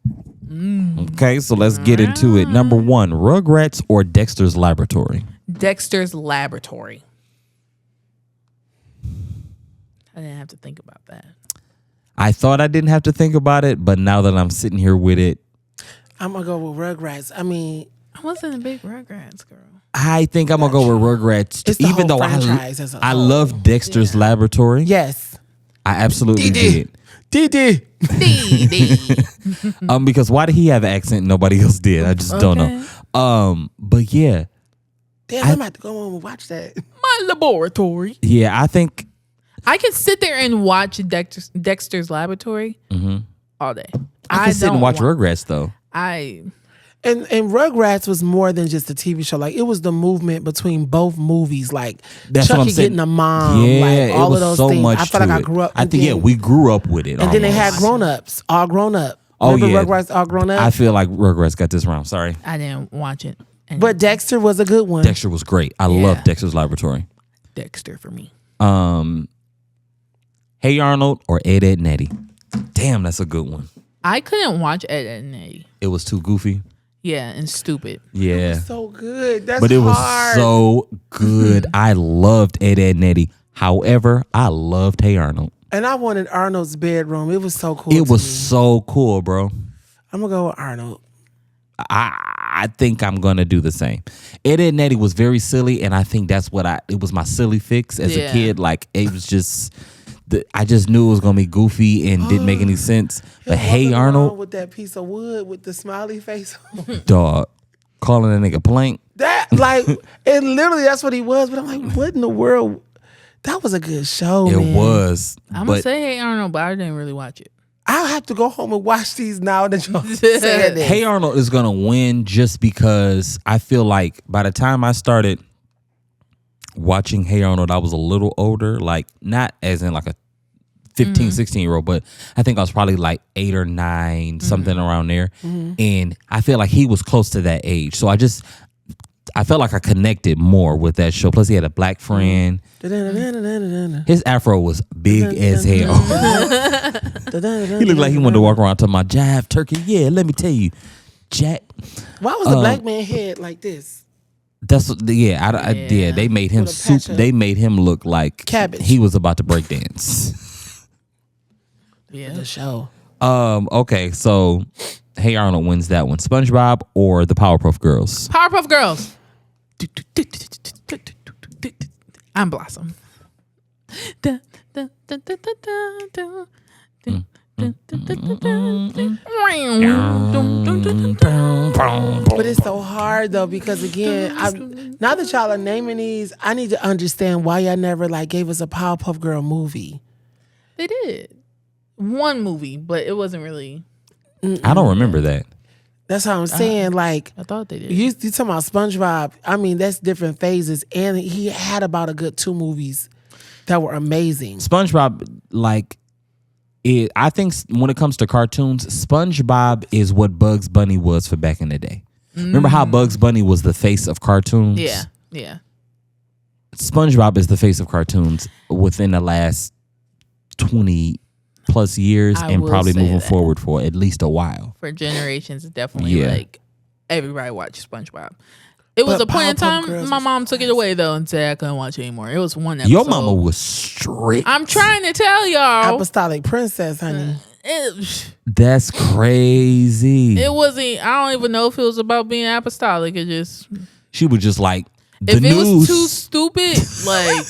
Okay, so let's get into it. Number 1, Rugrats or Dexter's Laboratory? Dexter's Laboratory. I didn't have to think about that. I thought I didn't have to think about it, but now that I'm sitting here with it, I'm gonna go with Rugrats. I mean, I wasn't a big Rugrats girl. I think I'm gonna go with Rugrats. It's the even whole though franchise as a I whole. love Dexter's Laboratory. yes. I absolutely did. Didi. Because why did he have an accent? Nobody else did. I just don't know. But yeah, Damn, I'm about to go home and watch that. My laboratory. yeah, I think I can sit there and watch Dexter's Laboratory all day. I can sit and don't watch want- Rugrats though. And Rugrats was more than just a TV show. Like, it was the movement between both movies. Like, That's what I'm Chucky saying. getting a mom. Yeah, like, all it was of those so things. much I feel to like I it. grew up. I think we grew up with it. And then they had almost. grown-ups, all grown up. Oh, Remember yeah. Rugrats all grown up? I feel like Rugrats got this round. Sorry, I didn't watch it. And But Dexter was a good one. Dexter was great. I love Dexter's Laboratory. Dexter for me. Hey Arnold or Ed, Edd n Eddy? Damn, that's a good one. I couldn't watch Ed, Edd n Eddy. It was too goofy. Yeah, and stupid. Yeah, So good. That's but it was hard. so good. I loved Ed, Edd n Eddy. However, I loved Hey Arnold. And I wanted Arnold's bedroom. It was so cool. It to was me. so cool, bro. I'm going to go with Arnold. I think I'm gonna do the same. Ed, Edd n Eddy was very silly, and I think that's what it was my silly fix as a kid. Like, it was just, I just knew it was gonna be goofy and didn't make any sense. But Hey Walking around Arnold, with that piece of wood with the smiley face on. dog, calling a nigga plank. That, like, and literally that's what he was. But I'm like, what in the world? That was a good show, It man. was. I'm going But to say Hey Arnold, but I didn't really watch it. I'll have to go home and watch these now that y'all said this. Hey Arnold is gonna win just because I feel like by the time I started watching Hey Arnold, I was a little older, like not as in like a 15, 16-year-old, but I think I was probably like 8 or 9, something around there. And I feel like he was close to that age. So I felt like I connected more with that show. Plus he had a black friend. His afro was big as hell. He looked like he wanted to walk around talking about jive turkey. Yeah, let me tell you, Jack. Why was the black man head like this? That's yeah. They made him With a patch of- They made him look like Cabbage. he was about to break dance. Yeah. The show. Okay, so Hey Arnold wins that one. SpongeBob or the Powerpuff Girls? Powerpuff Girls. I'm Blossom. But it's so hard though because again, now that y'all are naming these, I need to understand why y'all never like gave us a Powerpuff Girl movie. They did one movie, but it wasn't really. I don't remember that. That's how I'm saying. Like I thought they did. you talking about SpongeBob? I mean, that's different phases, and he had about a good 2 movies that were amazing. SpongeBob, like, I think when it comes to cartoons, SpongeBob is what Bugs Bunny was for back in the day. Remember how Bugs Bunny was the face of cartoons? Yeah. SpongeBob is the face of cartoons within the last 20 plus years I and will probably say moving that. forward for at least a while. For generations, it's definitely Yeah. like everybody watched SpongeBob. It was But a point in Powerpuff time Girls my was mom took it away though and said I couldn't watch it anymore. It was one episode. Your mama was strict. I'm trying to tell y'all. Apostolic princess, honey. That's crazy. It wasn't. I don't even know if it was about being apostolic. It just She was just like the if it news. was too stupid, like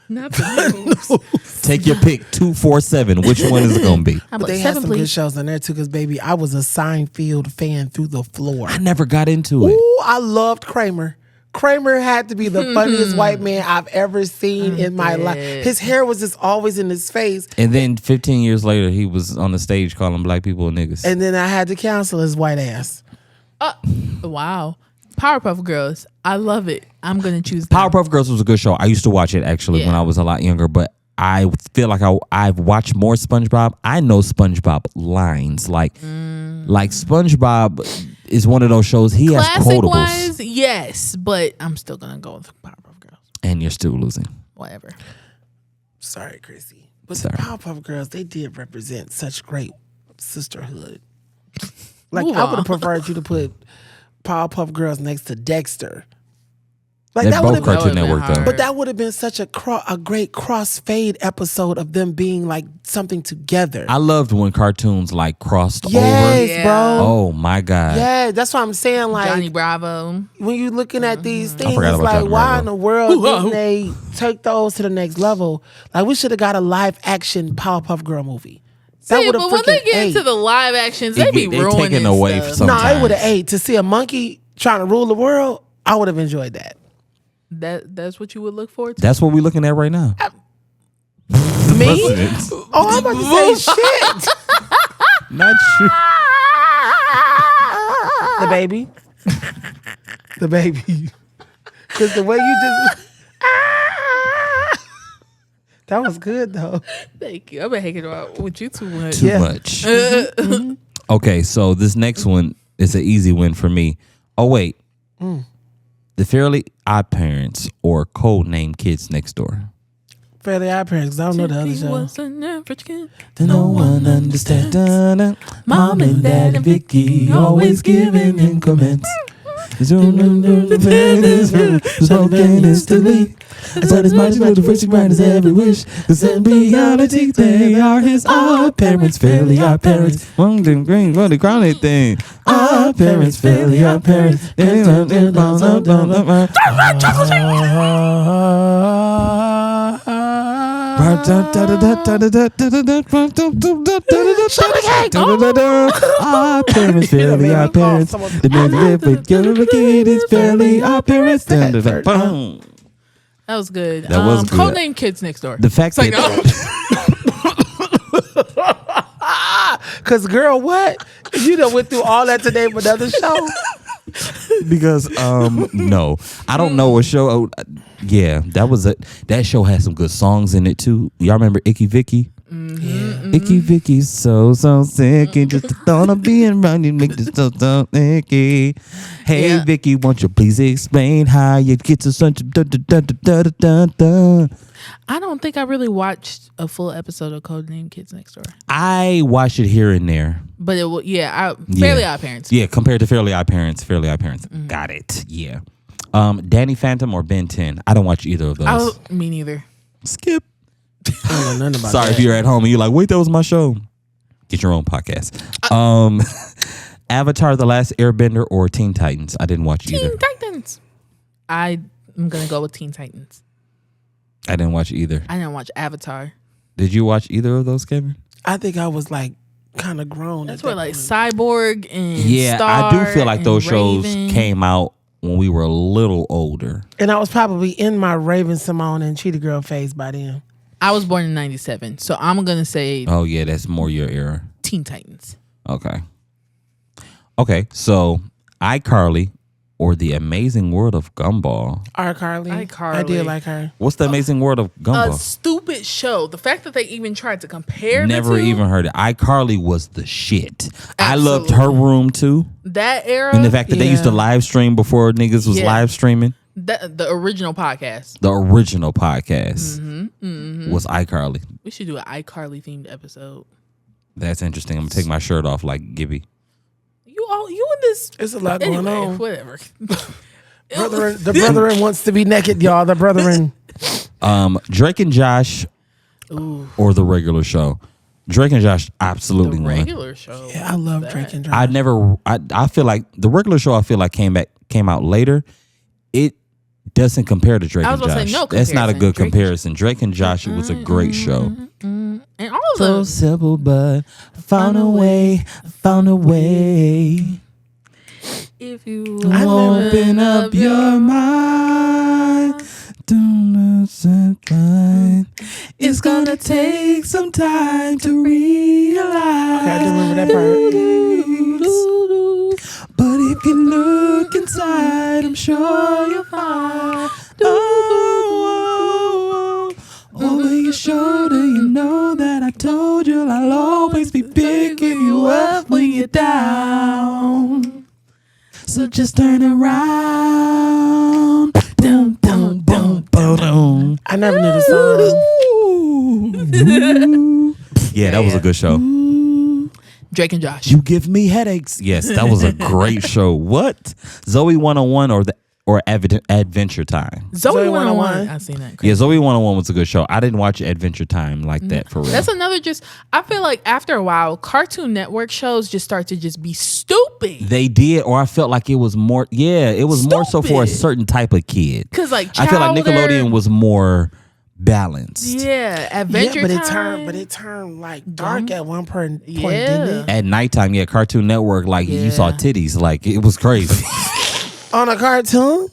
not the news. Take your pick. 247. Which one is it gonna be? I'm But like, they had seven, some good please. shows in there too, because baby, I was a Seinfeld fan through the floor. I never got into it. Ooh, I loved Kramer. Kramer had to be the funniest white man I've ever seen in my life. His hair was just always in his face. And then 15 years later, he was on the stage calling black people niggas. And then I had to cancel his white ass. Wow, Powerpuff Girls. I love it. I'm gonna choose them. Powerpuff Girls was a good show. I used to watch it actually when Yeah. I was a lot younger, but I feel like I've watched more SpongeBob. I know SpongeBob lines. Like SpongeBob is one of those shows. He has Classic quotables. wise, yes, but I'm still gonna go with Powerpuff Girls. And you're still losing. Whatever. Sorry, Chrissy. But Sorry. the Powerpuff Girls, they did represent such great sisterhood. Like, Move I would on. have preferred you to put Powerpuff Girls next to Dexter. Like, They're that both would have been, Cartoon been Network though. hard. but that would have been such a great crossfade episode of them being like something together. I loved when cartoons like crossed Yes, over. Yeah. bro. Oh my God. Yeah, that's what I'm saying. Like, Johnny Bravo. when you're looking at these things, forgot it's about like, Johnny why Bravo. in the world didn't they take those to the next level? Like, we should have got a live action Powerpuff Girl movie. That See, would have but when they freaking get ate. into the live actions, they be They ruining taking away stuff. some- No, it sometimes. would have ate. To see a monkey trying to rule the world, I would have enjoyed that. That's what you would look forward to. That's what we're looking at right now. Me? President. Oh, I'm about to say shit. Not true. The baby. The baby. Because the way you just... That was good, though. Thank you. I've been hanging out with you too much. Too Yeah. much. Okay, so this next one is an easy win for me. Oh, wait. The Fairly Odd Parents or Codename Kids Next Door. Fairly Odd Parents, 'cause I don't know the other He show. was an average kid. No one understands. Mom and Dad and Vicky always giving increments. Smoking instantly. But as much as the first grind as every wish. Cause in reality, they are his odd parents. Fairly odd parents. One them green, what the chronic thing. Odd parents, fairly odd parents. Our parents, fairly our parents. The man live with your kid is fairly our parents. Boom. That was good. That was good. Codename Kids Next Door. The fact It's like, that Because, girl, what? You done went through all that today for another show? because no, I don't know a show. Yeah, that show had some good songs in it too. Y'all remember Icky Vicky? Yeah. Icky Vicky's so sick and just the thought of being around you make this so icky. Hey Yeah. Vicky, won't you please explain how you get to such a da. I don't think I really watched a full episode of Codename Kids Next Door. I watch it here and there. But it was, Fairly Odd Parents. Yeah, compared to Fairly Odd Parents. Got it. Yeah. Danny Phantom or Ben 10. I don't watch either of those. Me neither. Skip. I don't know nothing about Sorry that. if you're at home and you're like, wait, that was my show. Get your own podcast. Avatar: The Last Airbender or Teen Titans. I didn't watch either. Teen Titans. I'm going to go with Teen Titans. I didn't watch either. I didn't watch Avatar. Did you watch either of those, Kevin? I think I was like kind of grown. That's at where that like point. Cyborg and Yeah, Star I do feel like and those shows Raven. came out when we were a little older. And I was probably in my Raven Simone and Cheetah Girl phase by then. I was born in 97, so I'm going to say Oh yeah, that's more your era. Teen Titans. Okay, so iCarly or The Amazing World of Gumball. iCarly. iCarly. I did like her. What's The Amazing World of Gumball? A stupid show. The fact that they even tried to compare Never the two, even heard it. iCarly was the shit. I loved Absolutely. her room too. that era. And the fact that they used to Yeah. live stream before niggas was Yeah. live streaming. The original podcast. The original podcast was iCarly. We should do an iCarly themed episode. That's interesting. I'm gonna take my shirt off like Gibby. You in this? It's a lot going on. Whatever. The brethren wants to be naked, y'all. The brethren. Drake and Josh, or the regular show. Drake and Josh absolutely The won. regular show. Yeah, I love Drake and Josh. I feel like the regular show. I feel like came out later. It doesn't compare to Drake I and was gonna Josh. say, no That's not a good comparison. comparison. Drake and Josh was a great show. And all of So them. simple, but found a way. If you Open up your mind. Don't find. It's gonna take some time to realize. Okay, I do remember that part. But if you look inside, I'm sure you'll find. Oh, over your shoulder, you know that I told you I'll always be picking you up when you're down. So just turn around. Dum, dum, dum, dum. I never knew the song. Yeah, that was a good show. Drake and Josh. You give me headaches. Yes, that was a great show. What? Zoe 101 or Adventure Time? Zoe Zoe 101. I seen that. Yeah, Zoe 101 was a good show. I didn't watch Adventure Time like that for real. That's another I feel like after a while, Cartoon Network shows just start to just be stupid. They did, or I felt like it was more. Yeah, it was more so for a Stupid. certain type of kid. Cause like I feel like Chowder- Nickelodeon was more balanced. Yeah, Adventure but Time. it turned like dark at one point, Yeah. didn't it? At nighttime, yeah, Cartoon Network, like you saw Yeah. titties, like it was crazy. On a cartoon?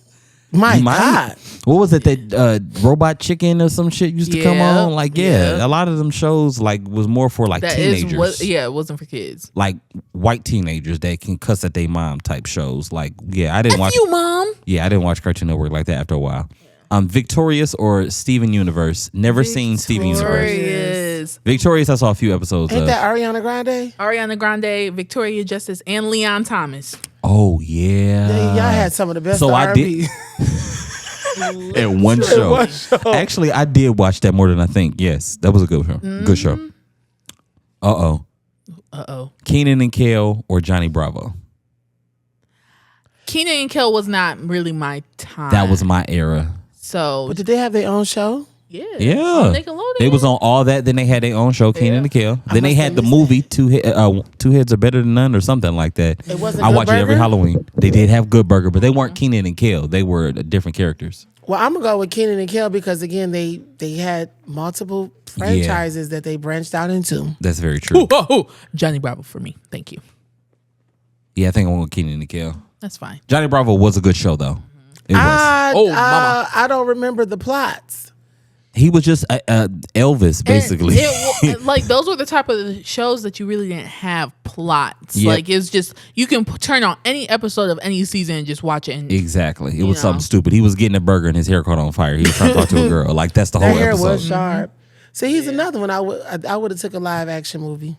My God. What was it? That Robot Chicken or some shit used to come Yeah, on? Like, yeah. a lot of them shows like was more for like That is teenagers. what. Yeah, it wasn't for kids. Like white teenagers that can cuss at their mom type shows. Like, yeah, I didn't watch. You mom. Yeah, I didn't watch Cartoon Network like that after a while. Victorious or Steven Universe? Never seen Steven Universe. Victorious. Victorious, I saw a few episodes Ain't of. that Ariana Grande? Ariana Grande, Victoria Justice, and Leon Thomas. Oh yeah. Y'all had some of the best So I R&B. in one show. one show. Actually, I did watch that more than I think. Yes, that was a good show. Good show. Uh oh. Keenan and Kel or Johnny Bravo? Kenan and Kel was not really my time. That was my era. So But did they have their own show? yeah, Yeah. on Nickelodeon. They was on all that. Then they had their own show, Keenan and Kel. Then they must had have the missed movie Two Heads Are Better Than None or something like that. It wasn't I Good watch it every Burger? Halloween. They did have Good Burger, but they weren't Keenan and Kel. They were different characters. Well, I'm gonna go with Kenan and Kel because again, they had multiple franchises that they branched out into. That's very true. Johnny Bravo for me. Thank you. Yeah, I think I'm going with Keenan and Kel. That's fine. Johnny Bravo was a good show though. It was. Mama. I don't remember the plots. He was just Elvis, basically. Like those were the type of shows that you really didn't have plots. Yep. Like it's just you can turn on any episode of any season and just watch it. And Exactly. It You was know. something stupid. He was getting a burger and his hair caught on fire. He was trying to talk to a girl. Like that's the That whole hair episode. was sharp. See, he's another one. I would have took a live action movie.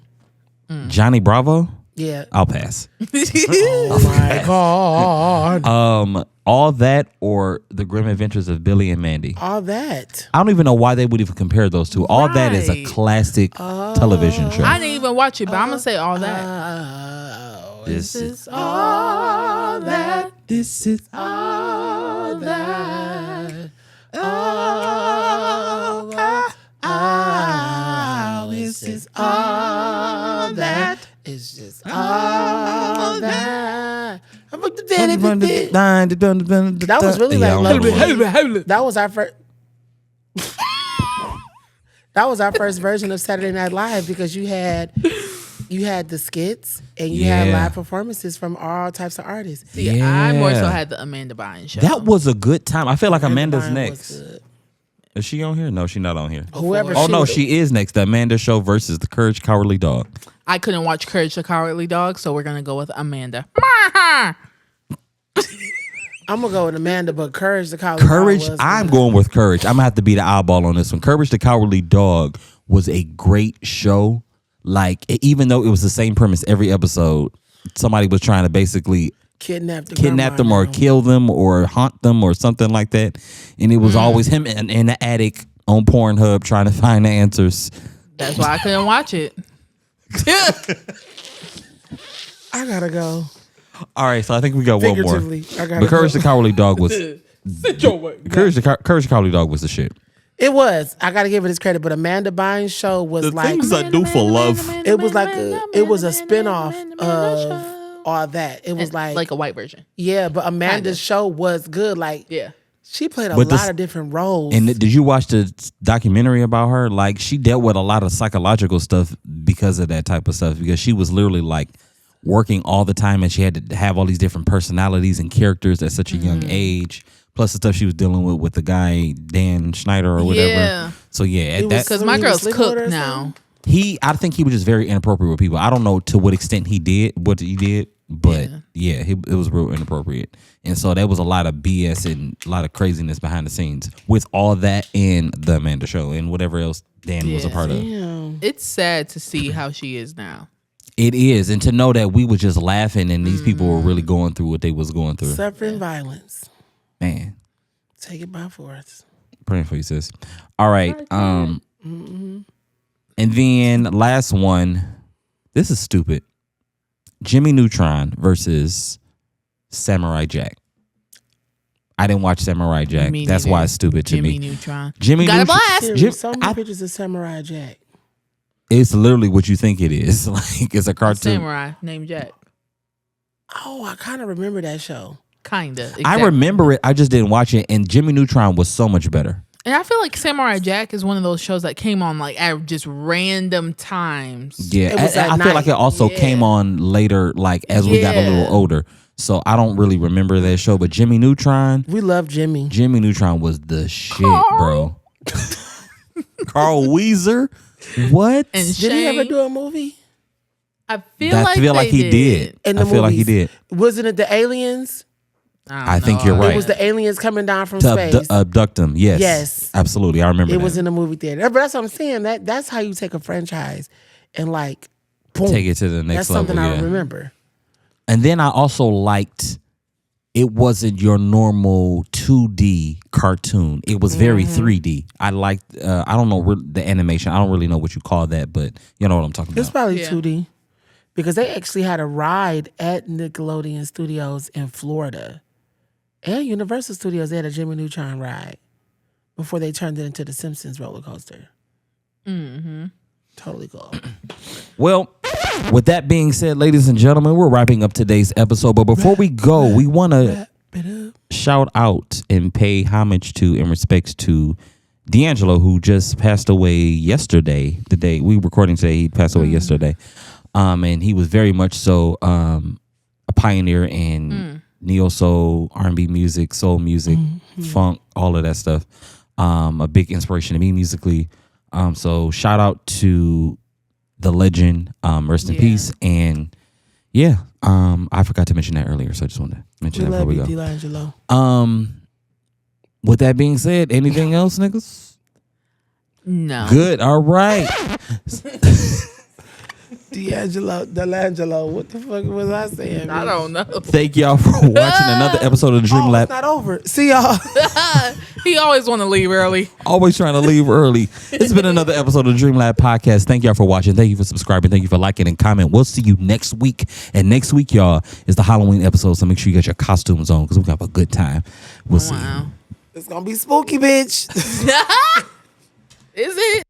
Johnny Bravo? Yeah. I'll pass. Oh my God. All that or The Grim Adventures of Billy and Mandy. All that. I don't even know why they would even compare those two. All that is a Right. classic television show. I didn't even watch it, but I'm gonna say all that. This is All that. this is All that. All that. This is all that. It's just all that. That was really Yeah, I like don't know. that was our first. That was our first version of Saturday Night Live because you had the skits and you had Yeah. live performances from all types of artists. See, I more so Yeah. had the Amanda Bynes show. That was a good time. I feel like Amanda's Mine was next. good. Is she on here? No, she's not on here. Whoever. Oh no, would've- she is next. The Amanda Show versus the Courage Cowardly Dog. I couldn't watch Courage the Cowardly Dog, so we're gonna go with Amanda. I'm gonna go with Amanda, but Courage the Cowardly Courage, Dog was I'm good. going with Courage. I'm gonna have to be the eyeball on this one. Courage the Cowardly Dog was a great show. Like even though it was the same premise every episode, somebody was trying to basically kidnap them or kill them or haunt them or something like that. And it was always him in the attic on Pornhub trying to find the answers. That's why I couldn't watch it. I gotta go. All right, so I think we got one more. But Courage the Cowardly Dog was Courage the Cowardly Dog was the shit. It was. I gotta give it his credit, but Amanda Bynes' show was The like things I do for love. it was like it was a spinoff of all that. It was like a white version. Yeah, but Amanda's show was good. Like Yeah. she played a lot of different roles. And did you watch the documentary about her? Like she dealt with a lot of psychological stuff because of that type of stuff. Because she was literally like working all the time, and she had to have all these different personalities and characters at such a young age. Plus the stuff she was dealing with the guy Dan Schneider or whatever. Yeah. So yeah, Because my girl's cooked now. I think he was just very inappropriate with people. I don't know to what extent he did what he did, but yeah, it was real inappropriate. And so there was a lot of BS and a lot of craziness behind the scenes with all that and the Amanda Show and whatever else Dan was a part of. It's sad to see how she is now. It is, and to know that we were just laughing and these people were really going through what they was going through. Suffering violence. Man. Take it by force. Praying for you, sis. All right. And then last one. This is stupid. Jimmy Neutron versus Samurai Jack. I didn't watch Samurai Jack. That's why it's stupid to me. Neutron. Jimmy Got Neutron. a blast. So many pictures of Samurai Jack. It's literally what you think it is. Like it's a cartoon. Samurai named Jack. Oh, I kind of remember that show. Kinda. Exactly. I remember it. I just didn't watch it. And Jimmy Neutron was so much better. And I feel like Samurai Jack is one of those shows that came on like at just random times. Yeah, I feel like it also came on later, like as we got a little older. So I don't really remember that show. But Jimmy Neutron, we love Jimmy. Jimmy Neutron was the shit, bro. Carl Weezer, what? And did he ever do a movie? I feel like he did. In the I feel like he did. Wasn't it the aliens? I think you're right. It was the aliens coming down from to space. Abduct them. Yes. Yes. Absolutely. I remember it that. was in the movie theater. But that's what I'm saying. That's how you take a franchise and like, boom. Take it to the next level. That's something I remember. And then I also liked it wasn't your normal 2D cartoon. It was very 3D. I liked, I don't know the animation. I don't really know what you call that, but you know what I'm talking about. It's probably 2D. Because they actually had a ride at Nickelodeon Studios in Florida. And Universal Studios, they had a Jimmy Neutron ride before they turned it into the Simpsons roller coaster. Totally cool. Well, with that being said, ladies and gentlemen, we're wrapping up today's episode. But before we go, we want to shout out and pay homage to and respects to D'Angelo, who just passed away yesterday. The day we were recording today, he passed away yesterday. And he was very much so a pioneer in neo soul, R&B music, soul music, funk, all of that stuff. A big inspiration to me musically. So shout out to the legend, rest in peace. And I forgot to mention that earlier, so I just wanted to mention that before we go. D'Angelo. With that being said, anything else, niggas? No. Good. All right. D'Angelo, what the fuck was I saying? I don't know. Thank y'all for watching another episode of the Dream Lab. It's not over. See y'all. He always want to leave early. Always trying to leave early. It's been another episode of the Dream Lab podcast. Thank y'all for watching. Thank you for subscribing. Thank you for liking and comment. We'll see you next week. And next week, y'all, is the Halloween episode. So make sure you got your costumes on because we're going to have a good time. We'll see you. It's going to be spooky, bitch. Is it?